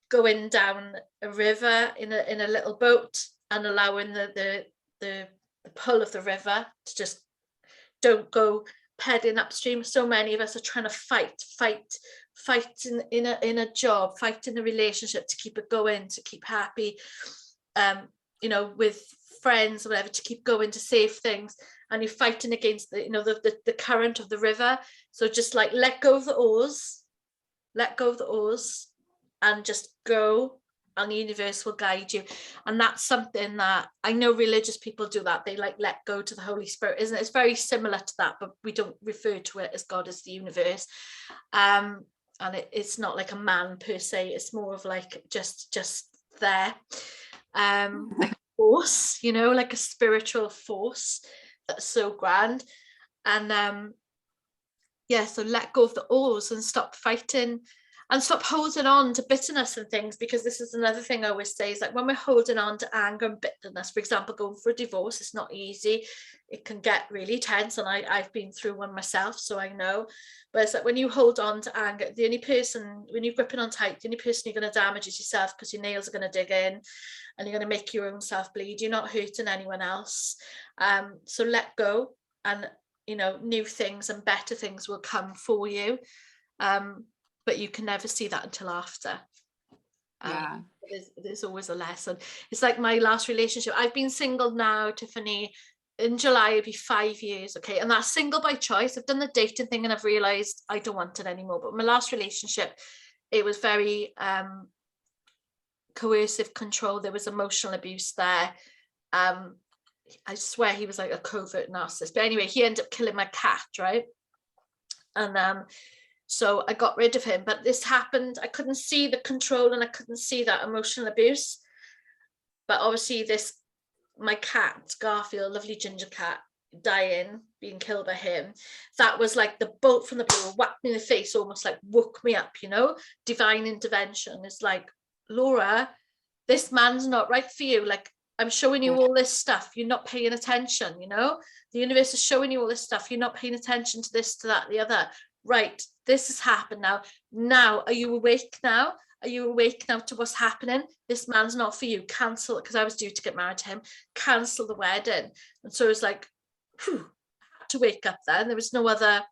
going down a river in a little boat and allowing the pull of the river to just don't go heading upstream. So many of us are trying to fight in a job, fight in a relationship to keep it going, to keep happy, you know, with friends or whatever, to keep going, to save things, and you're fighting against the current of the river. So just like let go of the oars and just go, and the universe will guide you. And that's something that I know religious people do, that they like let go to the Holy Spirit, isn't it? It's very similar to that, but we don't refer to it as God, as the universe. And it's not like a man per se, it's more of like just there, like a force, you know, like a spiritual force that's so grand. And yeah, so let go of the oars and stop fighting and stop holding on to bitterness and things, because this is another thing I always say, is like when we're holding on to anger and bitterness, for example, going for a divorce, it's not easy. It can get really tense, and I've been through one myself, so I know. But it's like when you hold on to anger, the only person, when you're gripping on tight, the only person you're going to damage is yourself, because your nails are going to dig in and you're going to make your own self bleed. You're not hurting anyone else. So let go, and you know, new things and better things will come for you. But you can never see that until after. Yeah. There's always a lesson. It's like my last relationship. I've been single now, Tiffany. In July, it'll be 5 years. Okay. And that's single by choice. I've done the dating thing and I've realized I don't want it anymore. But my last relationship, it was very coercive control. There was emotional abuse there. I swear he was like a covert narcissist. But anyway, he ended up killing my cat, right? And so I got rid of him. But this happened, I couldn't see the control and I couldn't see that emotional abuse. But obviously my cat, Garfield, lovely ginger cat, dying, being killed by him, that was like the bolt from the blue, whacked me in the face, almost like woke me up, you know. Divine intervention. It's like, Laura, this man's not right for you. Like, I'm showing you all this stuff, you're not paying attention, you know. The universe is showing you all this stuff, you're not paying attention to this, to that, the other. Right, this has happened now. Are you awake now? Are you awake now to what's happening? This man's not for you. Cancel it, because I was due to get married to him. Cancel the wedding. And so it was like, I had to wake up then. There was no other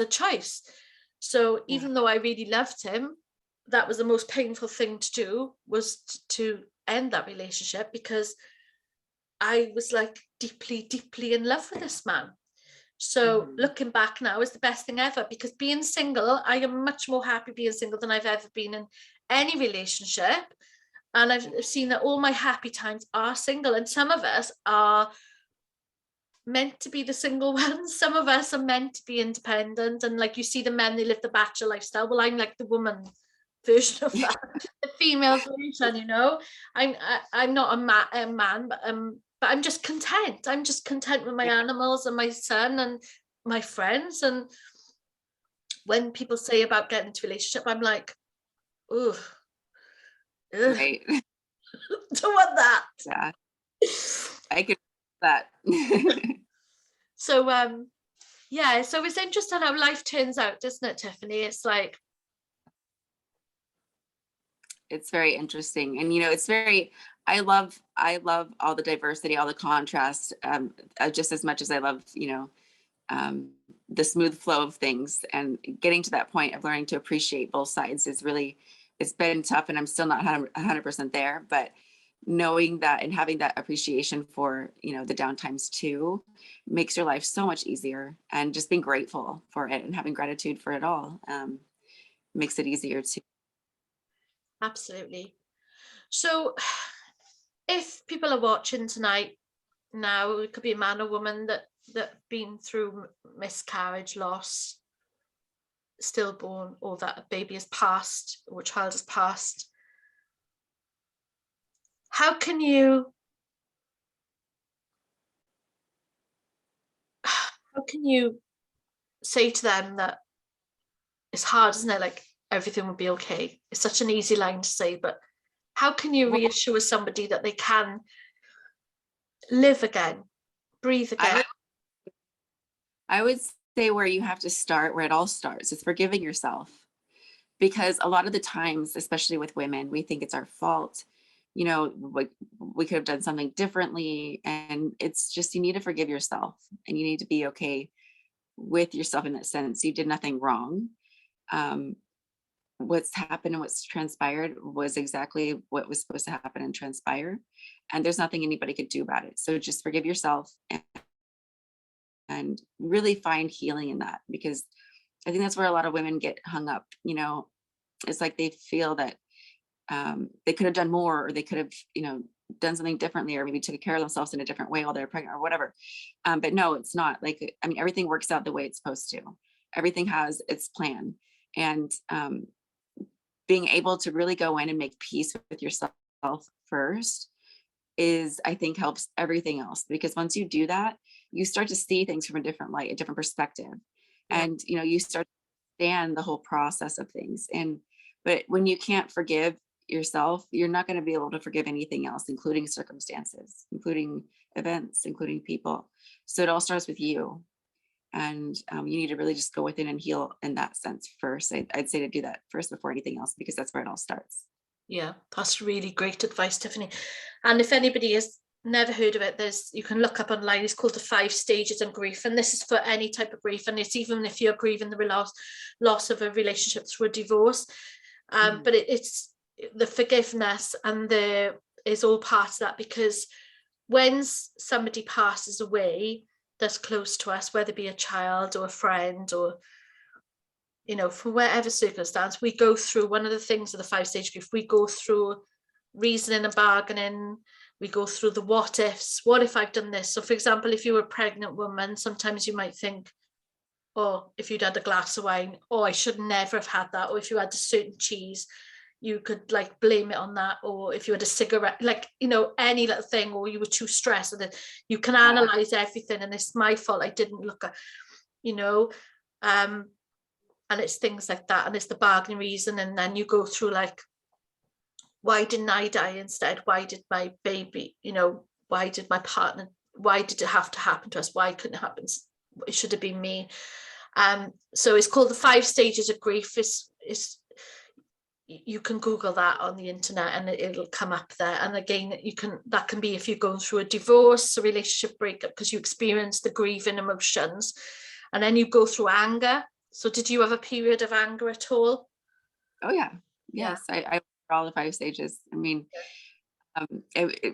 choice. So even though I really loved him, that was the most painful thing to do, was to end that relationship, because I was like deeply, deeply in love with this man. So looking back now is the best thing ever, because being single, I am much more happy being single than I've ever been in any relationship. And I've seen that all my happy times are single, and some of us are meant to be the single ones. Some of us are meant to be independent, and like you see the men, they live the bachelor lifestyle. Well, I'm like the woman version of that, the female version, you know. I'm not a man, but I'm just content. I'm just content with my animals and my son and my friends. And when people say about getting into a relationship, I'm like, oh, Right. don't want that. Yeah, I could that. So yeah, so it's interesting how life turns out, doesn't it, Tiffany? It's like, It's very interesting. And, it's very, I love all the diversity, all the contrast, just as much as I love, the smooth flow of things. And getting to that point of learning to appreciate both sides is really, it's been tough, and I'm still not 100% there, but knowing that and having that appreciation for, the downtimes too, makes your life so much easier. And just being grateful for it and having gratitude for it all, makes it easier to. absolutely. So if people are watching tonight now, it could be a man or woman that been through miscarriage, loss, stillborn, or that a baby has passed or a child has passed. How can you say to them that it's hard, isn't it? Like, everything will be okay. It's such an easy line to say, but how can you reassure somebody that they can live again, breathe again? I would say where you have to start, where it all starts, is forgiving yourself. Because a lot of the times, especially with women, we think it's our fault. We could have done something differently. And it's just, you need to forgive yourself, and you need to be okay with yourself in that sense. You did nothing wrong. What's happened and what's transpired was exactly what was supposed to happen and transpire. And there's nothing anybody could do about it. So just forgive yourself and really find healing in that, because I think that's where a lot of women get hung up. It's like they feel that they could have done more, or they could have, done something differently, or maybe took care of themselves in a different way while they're pregnant or whatever. But no, it's not. Like, I mean, everything works out the way it's supposed to. Everything has its plan. And being able to really go in and make peace with yourself first is, I think, helps everything else. Because once you do that, you start to see things from a different light, a different perspective. Yeah. And, you start to understand the whole process of things. But when you can't forgive yourself, you're not going to be able to forgive anything else, including circumstances, including events, including people. So it all starts with you. And you need to really just go within and heal in that sense first. I'd say to do that first before anything else, because that's where it all starts. Yeah, that's really great advice, Tiffany. And if anybody has never heard of it, you can look up online. It's called the 5 stages of grief, and this is for any type of grief, and it's even if you're grieving the loss of a relationship through a divorce. But it's the forgiveness and is all part of that, because when somebody passes away that's close to us, whether it be a child or a friend, or for whatever circumstance, we go through one of the things of the 5-stage grief. We go through reasoning and bargaining. We go through the what ifs. What if I've done this? So for example, if you were a pregnant woman, sometimes you might think, oh, if you'd had a glass of wine, oh, I should never have had that. Or if you had a certain cheese, you could like blame it on that. Or if you had a cigarette, like, any little thing, or you were too stressed, and you can analyze everything, and it's my fault, I didn't look at, and it's things like that, and it's the bargaining reason. And then you go through like, why didn't I die instead? Why did my baby, why did my partner, why did it have to happen to us? Why couldn't it happen? It should have been me. So it's called the 5 stages of grief. You can Google that on the internet and it'll come up there. And again, that can be if you're going through a divorce, a relationship breakup, because you experience the grieving emotions, and then you go through anger. So did you have a period of anger at all? Oh yeah. Yes. I went through all the 5 stages. I mean,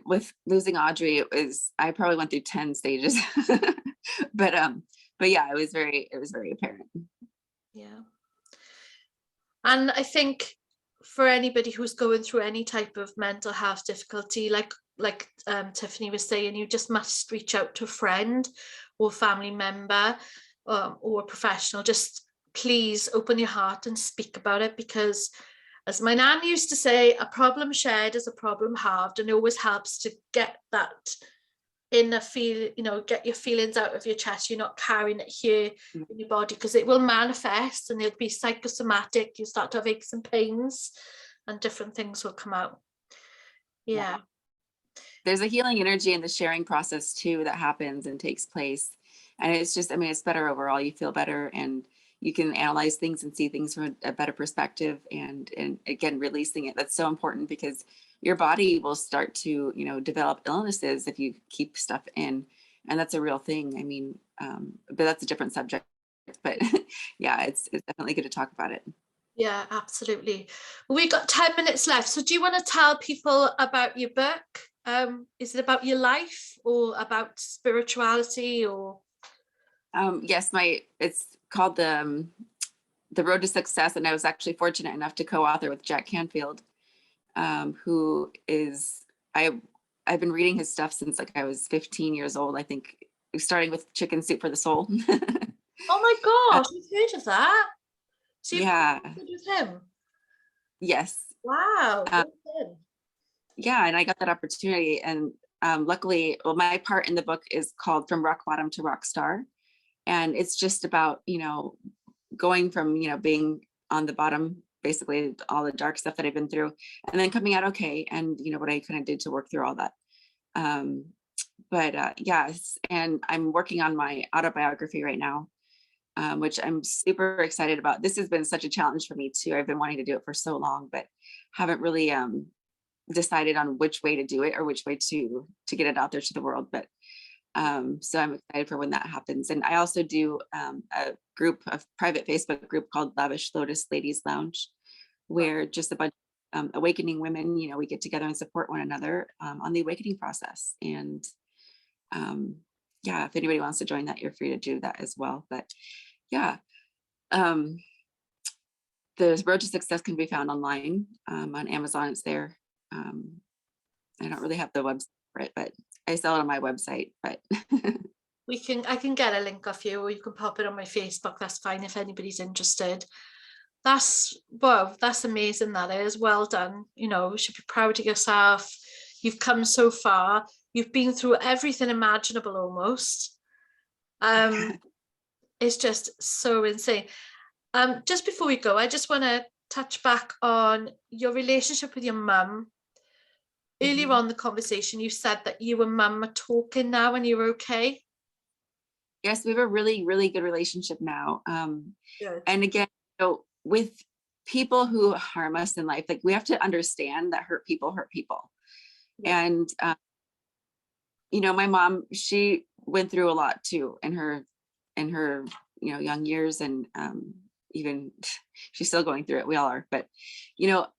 with losing Audrey, I probably went through 10 stages, but yeah, it was very apparent. Yeah. And I think for anybody who's going through any type of mental health difficulty, like Tiffany was saying, you just must reach out to a friend or family member, or a professional. Just please open your heart and speak about it, because as my nan used to say, a problem shared is a problem halved, and it always helps to get that get your feelings out of your chest. You're not carrying it here in your body, because it will manifest and it'll be psychosomatic. You start to have aches and pains and different things will come out. Yeah. There's a healing energy in the sharing process too that happens and takes place. And it's just, it's better overall. You feel better and you can analyze things and see things from a better perspective. And again, releasing it. That's so important, because your body will start to, develop illnesses if you keep stuff in. And that's a real thing. But that's a different subject. But yeah, it's definitely good to talk about it. Yeah, absolutely. We've got 10 minutes left. So do you want to tell people about your book? Is it about your life or about spirituality or? Yes, it's called the Road to Success. And I was actually fortunate enough to co-author with Jack Canfield, who is, I've been reading his stuff since I was 15 years old, I think, starting with Chicken Soup for the Soul. Oh my gosh, I've heard of that. So you partnered with him? Yes. Wow. Yeah, and I got that opportunity, and luckily, my part in the book is called From Rock Bottom to Rock Star, and it's just about going from being on the bottom, basically all the dark stuff that I've been through, and then coming out okay, and what I kind of did to work through all that. Yes, and I'm working on my autobiography right now, which I'm super excited about. This has been such a challenge for me too. I've been wanting to do it for so long, but haven't really decided on which way to do it or which way to get it out there to the world. But so I'm excited for when that happens. And I also do a private Facebook group called Lavish Lotus Ladies Lounge, where just a bunch of awakening women, we get together and support one another on the awakening process. And if anybody wants to join that, you're free to do that as well. But yeah, the Road to Success can be found online on Amazon. It's there. I don't really have the website for it, but I sell it on my website. But I can get a link off you, or you can pop it on my Facebook. That's fine if anybody's interested. That's amazing. That is well done. You should be proud of yourself. You've come so far. You've been through everything imaginable almost. It's just so insane. Just before we go, I just want to touch back on your relationship with your mum. Earlier on in the conversation, you said that you and mum are talking now and you're okay. Yes, we have a really, really good relationship now. And again, with people who harm us in life, we have to understand that hurt people hurt people. Yeah. And, my mom, she went through a lot too in her young years, and even she's still going through it. We all are. But,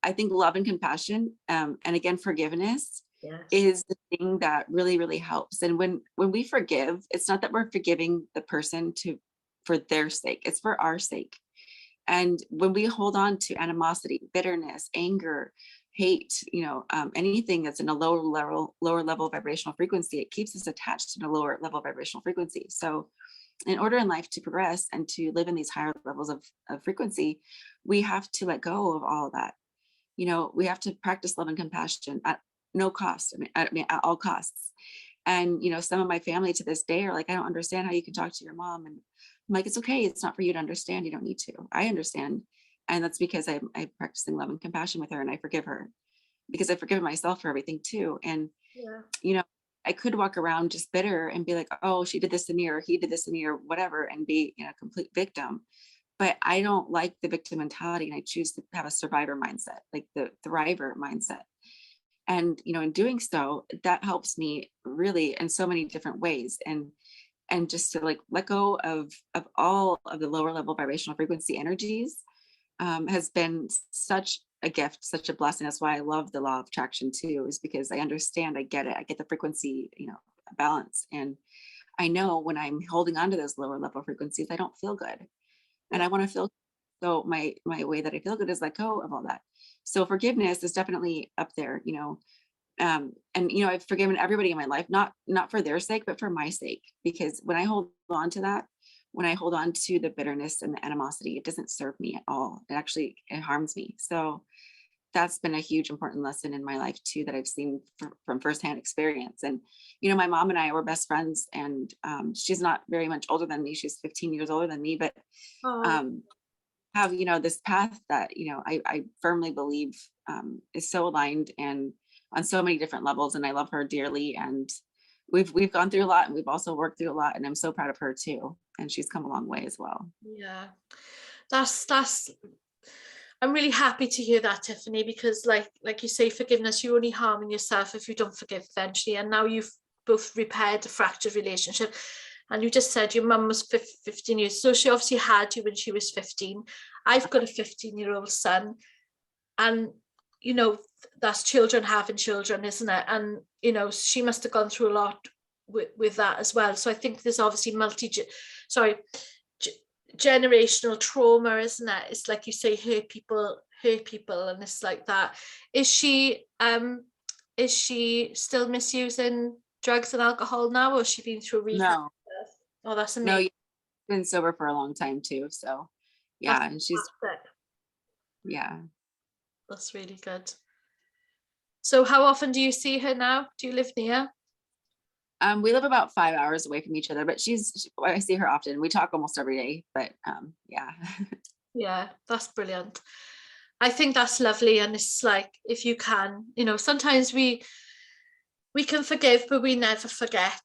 I think love and compassion, and again, forgiveness is the thing that really, really helps. And when we forgive, it's not that we're forgiving the person for their sake, it's for our sake. And when we hold on to animosity, bitterness, anger, hate, anything that's in a lower level vibrational frequency, it keeps us attached to a lower level vibrational frequency. So in order in life to progress and to live in these higher levels of frequency, we have to let go of all of that. We have to practice love and compassion at no cost. I mean, at all costs. And, some of my family to this day are like, I don't understand how you can talk to your mom. And I'm like, it's okay. It's not for you to understand. You don't need to. I understand. And that's because I'm practicing love and compassion with her, and I forgive her because I forgive myself for everything too. And, I could walk around just bitter and be like, oh, she did this to me, or he did this to me, or whatever, and be a complete victim. But I don't like the victim mentality, and I choose to have a survivor mindset, like the thriver mindset. And, in doing so, that helps me really in so many different ways. And just to let go of all of the lower level vibrational frequency energies has been such a gift, such a blessing. That's why I love the law of attraction too, is because I understand, I get it. I get the frequency, balance. And I know when I'm holding on to those lower level frequencies, I don't feel good. And I want to feel. So my way that I feel good is let go of all that. So forgiveness is definitely up there, and I've forgiven everybody in my life, not for their sake, but for my sake, because when I hold on to that, when I hold on to the bitterness and the animosity, it doesn't serve me at all. It harms me. So that's been a huge important lesson in my life too, that I've seen from firsthand experience. And, my mom and I were best friends, and she's not very much older than me. She's 15 years older than me, but Oh, um, have, this path that, I firmly believe is so aligned and on so many different levels. And I love her dearly. And we've gone through a lot, and we've also worked through a lot. And I'm so proud of her too. And she's come a long way as well. yeah. That's I'm really happy to hear that, Tiffany, because like you say, forgiveness, you're only harming yourself if you don't forgive eventually. And now you've both repaired the fractured relationship. And you just said your mum was 15 years. So she obviously had you when she was 15. I've got a 15-year-old son. And, that's children having children, isn't it? And, she must have gone through a lot with that as well. So I think there's obviously generational trauma, isn't it? It's like you say, hurt people, and it's like that. Is she still misusing drugs and alcohol now, or has she been through rehab? No, Oh, that's no, amazing. you've been sober for a long time too. So That's yeah, and she's, fantastic. yeah. That's really good. So how often do you see her now? Do you live near? We live about 5 hours away from each other, but I see her often. We talk almost every day, but yeah. Yeah, that's brilliant. I think that's lovely. And it's like, if you can, sometimes we can forgive, but we never forget,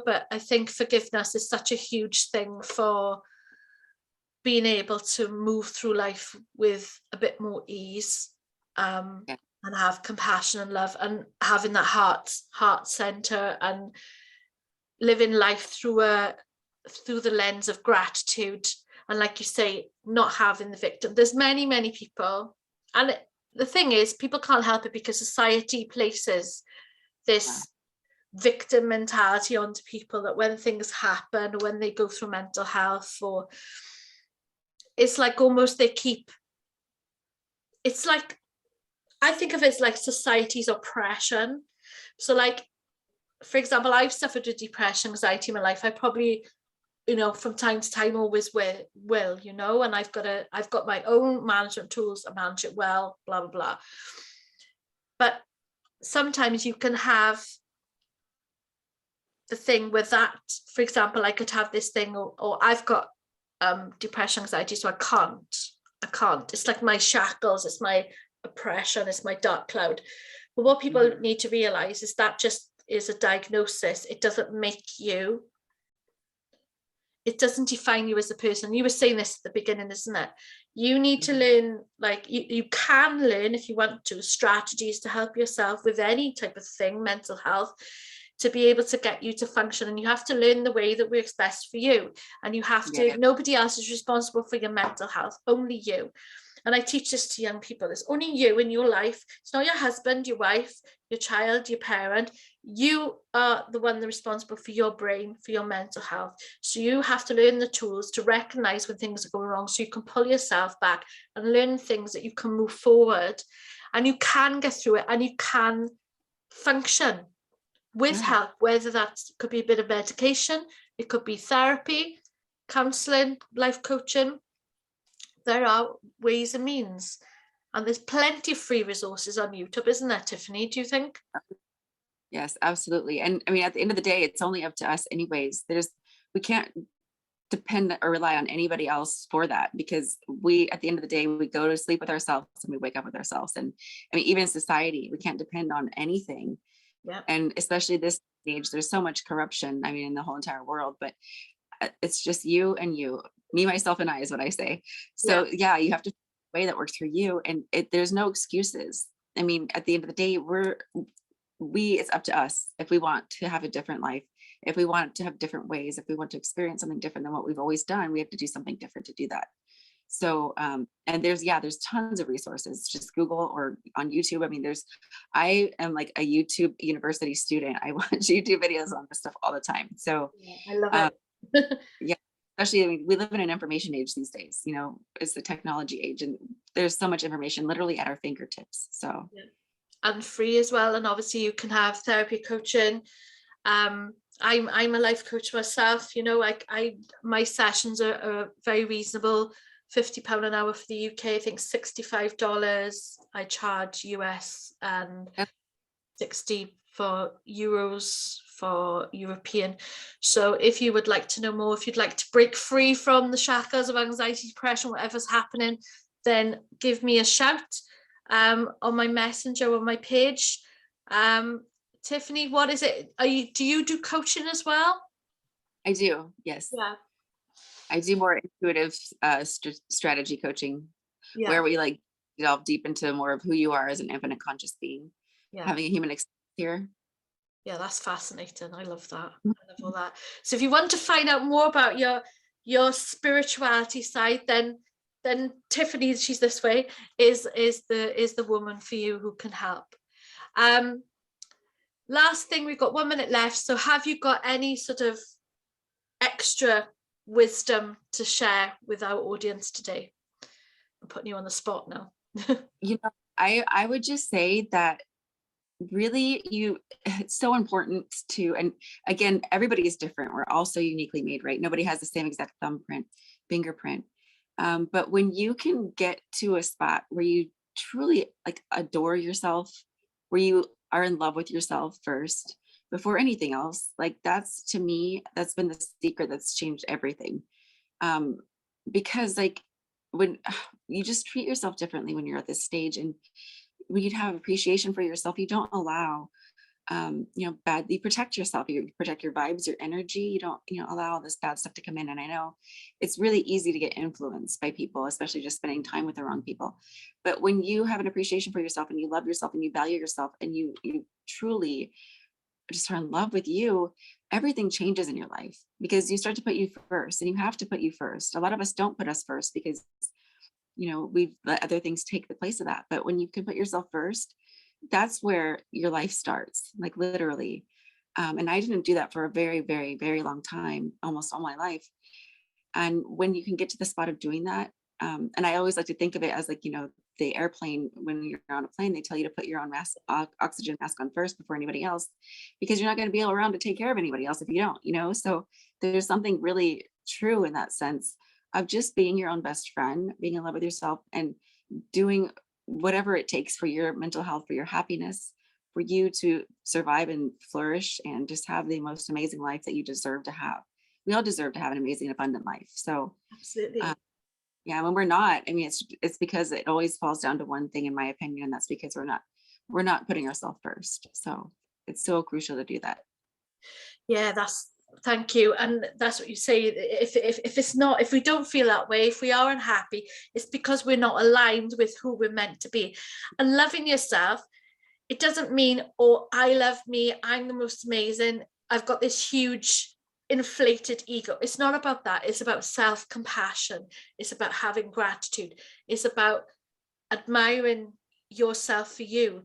but I think forgiveness is such a huge thing for being able to move through life with a bit more ease, Yeah. and have compassion and love, and having that heart center, and living life through the lens of gratitude. And like you say, not having the victim. There's many people, and the thing is, people can't help it because society places this victim mentality onto people, that when things happen, or when they go through mental health, or it's like almost it's like, I think of it as like society's oppression. So like, for example, I've suffered with depression, anxiety in my life. I probably, from time to time always will, and I've got my own management tools. I manage it well, blah, blah, blah. But sometimes you can have the thing with that. For example, I could have this thing, or I've got depression, anxiety, so I can't. It's like my shackles, it's my oppression, it's my dark cloud. But what people need to realize is that just is a diagnosis. It doesn't define you as a person. You were saying this at the beginning, isn't it? You need to learn, like you can learn, if you want to, strategies to help yourself with any type of thing, mental health, to be able to get you to function. And you have to learn the way that works best for you. And you have to, nobody else is responsible for your mental health, only you. And I teach this to young people. It's only you in your life. It's not your husband, your wife, your child, your parent. You are the one that's responsible for your brain, for your mental health. So you have to learn the tools to recognize when things are going wrong, so you can pull yourself back and learn things that you can move forward, and you can get through it, and you can function with help, whether that could be a bit of medication, it could be therapy, counseling, life coaching. There are ways and means, and there's plenty of free resources on YouTube, isn't there, Tiffany? Do you think? Yes, absolutely. And I mean, at the end of the day, it's only up to us anyways. We can't depend or rely on anybody else for that, because at the end of the day, we go to sleep with ourselves and we wake up with ourselves. And I mean, even in society, we can't depend on anything. Yeah. And especially this age, there's so much corruption, I mean, in the whole entire world, but it's just you and you, me, myself, and I is what I say. So yeah, you have to find a way that works for you. And there's no excuses. I mean, at the end of the day, it's up to us. If we want to have a different life, if we want to have different ways, if we want to experience something different than what we've always done, we have to do something different to do that. So, and there's tons of resources. Just Google or on YouTube. I mean, I am like a YouTube university student. I watch YouTube videos on this stuff all the time. So I love it. yeah, especially, I mean, we live in an information age these days, it's the technology age, and there's so much information literally at our fingertips. So and free as well. And obviously you can have therapy, coaching. I'm a life coach myself. My sessions are very reasonable, £50 an hour for the UK, I think $65 I charge US, and 60 for euros for European. So if you would like to know more, if you'd like to break free from the shackles of anxiety, depression, whatever's happening, then give me a shout on my messenger, on my page. Tiffany, what is it? Do you do coaching as well? I do, yes. Yeah. I do more intuitive strategy coaching, where we like delve deep into more of who you are as an infinite conscious being, having a human experience here. Yeah, that's fascinating. I love that. I love all that. So if you want to find out more about your spirituality side, then Tiffany, she's this way, is the woman for you who can help. Last thing, we've got 1 minute left. So have you got any sort of extra wisdom to share with our audience today? I'm putting you on the spot now. I would just say that really it's so important to, and again, everybody is different. We're all so uniquely made, right? Nobody has the same exact thumbprint, fingerprint. But when you can get to a spot where you truly like adore yourself, where you are in love with yourself first before anything else, like that's, to me, that's been the secret that's changed everything. Because like when you just treat yourself differently when you're at this stage, and when you have appreciation for yourself, you don't allow you protect yourself, you protect your vibes, your energy, you don't allow all this bad stuff to come in. And I know it's really easy to get influenced by people, especially just spending time with the wrong people. But when you have an appreciation for yourself, and you love yourself, and you value yourself, and you truly just are in love with you, everything changes in your life, because you start to put you first. And you have to put you first. A lot of us don't put us first because we've let other things take the place of that. But when you can put yourself first, that's where your life starts, like literally. And I didn't do that for a very, very, very long time, almost all my life. And when you can get to the spot of doing that, and I always like to think of it as like, the airplane, when you're on a plane, they tell you to put your own oxygen mask on first before anybody else, because you're not going to be around to take care of anybody else if you don't, so there's something really true in that sense of just being your own best friend, being in love with yourself, and doing whatever it takes for your mental health, for your happiness, for you to survive and flourish and just have the most amazing life that you deserve to have. We all deserve to have an amazing, abundant life. So absolutely. When we're not, I mean, it's because it always falls down to one thing, in my opinion, and that's because we're not putting ourselves first. So it's so crucial to do that. Yeah, thank you. And that's what you say. If we don't feel that way, if we are unhappy, it's because we're not aligned with who we're meant to be. And loving yourself, it doesn't mean, oh, I love me, I'm the most amazing, I've got this huge inflated ego. It's not about that. It's about self-compassion. It's about having gratitude. It's about admiring yourself for you.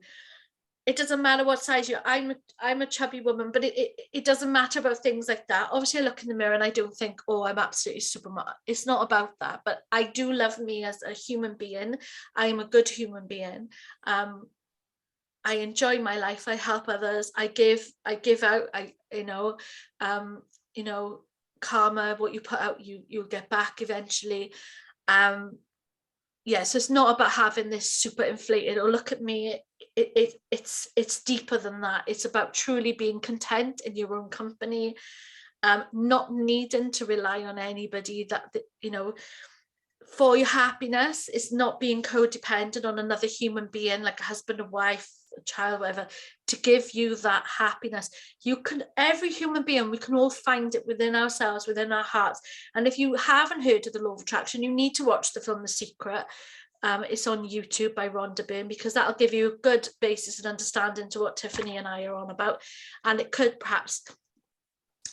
It doesn't matter what size you're. I'm a chubby woman, but it doesn't matter about things like that. Obviously, I look in the mirror and I don't think, oh, I'm absolutely Superman. It's not about that. But I do love me as a human being. I am a good human being. I enjoy my life. I help others. I give out. Karma, what you put out, you'll get back eventually. So it's not about having this super inflated, or look at me. It's deeper than that. It's about truly being content in your own company, not needing to rely on anybody for your happiness. It's not being codependent on another human being, like a husband, a wife, a child, whatever, to give you that happiness. Every human being, we can all find it within ourselves, within our hearts. And if you haven't heard of the law of attraction, you need to watch the film The Secret. It's on YouTube by Rhonda Byrne, because that'll give you a good basis and understanding to what Tiffany and I are on about. And it could perhaps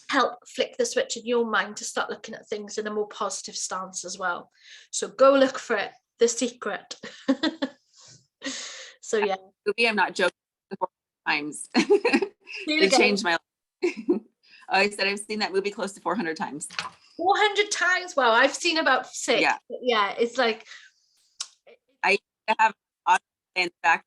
help flick the switch in your mind to start looking at things in a more positive stance as well. So go look for it, The Secret. So yeah. Movie, I'm not joking, 4 times. It changed my life. I said I've seen that movie close to 400 times. 400 times? Wow, I've seen about 6. Yeah, it's like I have in fact.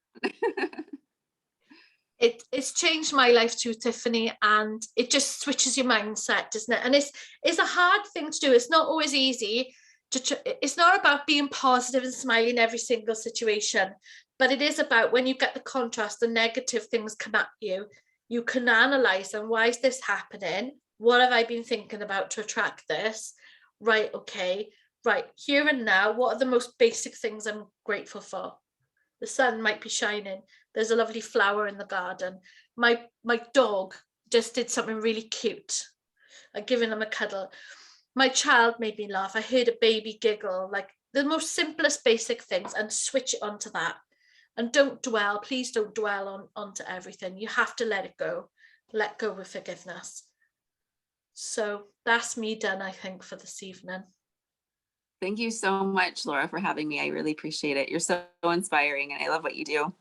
It's changed my life too, Tiffany, and it just switches your mindset, doesn't it? And it's a hard thing to do. It's not always easy. it's not about being positive and smiling in every single situation, but it is about when you get the contrast, the negative things come at you, you can analyze them. Why is this happening? What have I been thinking about to attract this? Right, okay, right, here and now, what are the most basic things I'm grateful for? The sun might be shining. There's a lovely flower in the garden. My dog just did something really cute. I'm giving them a cuddle. My child made me laugh. I heard a baby giggle, like the most simplest basic things, and switch it onto that. And don't dwell, please don't dwell onto everything. You have to let it go. Let go with forgiveness. So that's me done, I think, for this evening. Thank you so much, Laura, for having me. I really appreciate it. You're so inspiring and I love what you do.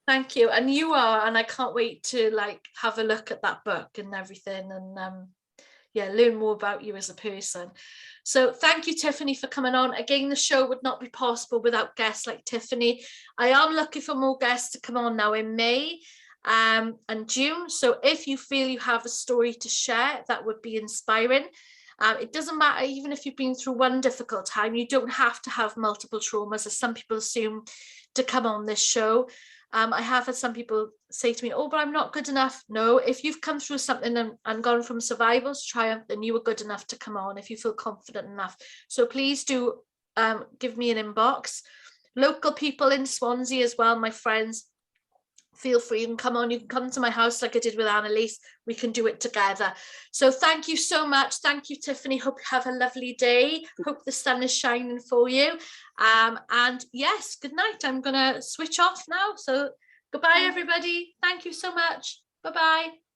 Thank you. And you are, and I can't wait to like have a look at that book and everything, and yeah, learn more about you as a person. So thank you, Tiffany, for coming on. Again, the show would not be possible without guests like Tiffany. I am looking for more guests to come on now in May and June. So if you feel you have a story to share, that would be inspiring. It doesn't matter, even if you've been through one difficult time, you don't have to have multiple traumas, as some people assume, to come on this show. I have had some people say to me, oh, but I'm not good enough. No, if you've come through something and gone from survival to triumph, then you were good enough to come on if you feel confident enough. So please do give me an inbox. Local people in Swansea as well, my friends, feel free and come on. You can come to my house like I did with Annalise. We can do it together. So thank you so much. Thank you, Tiffany. Hope you have a lovely day. Hope the sun is shining for you. And yes, good night. I'm going to switch off now. So goodbye, everybody. Thank you so much. Bye-bye.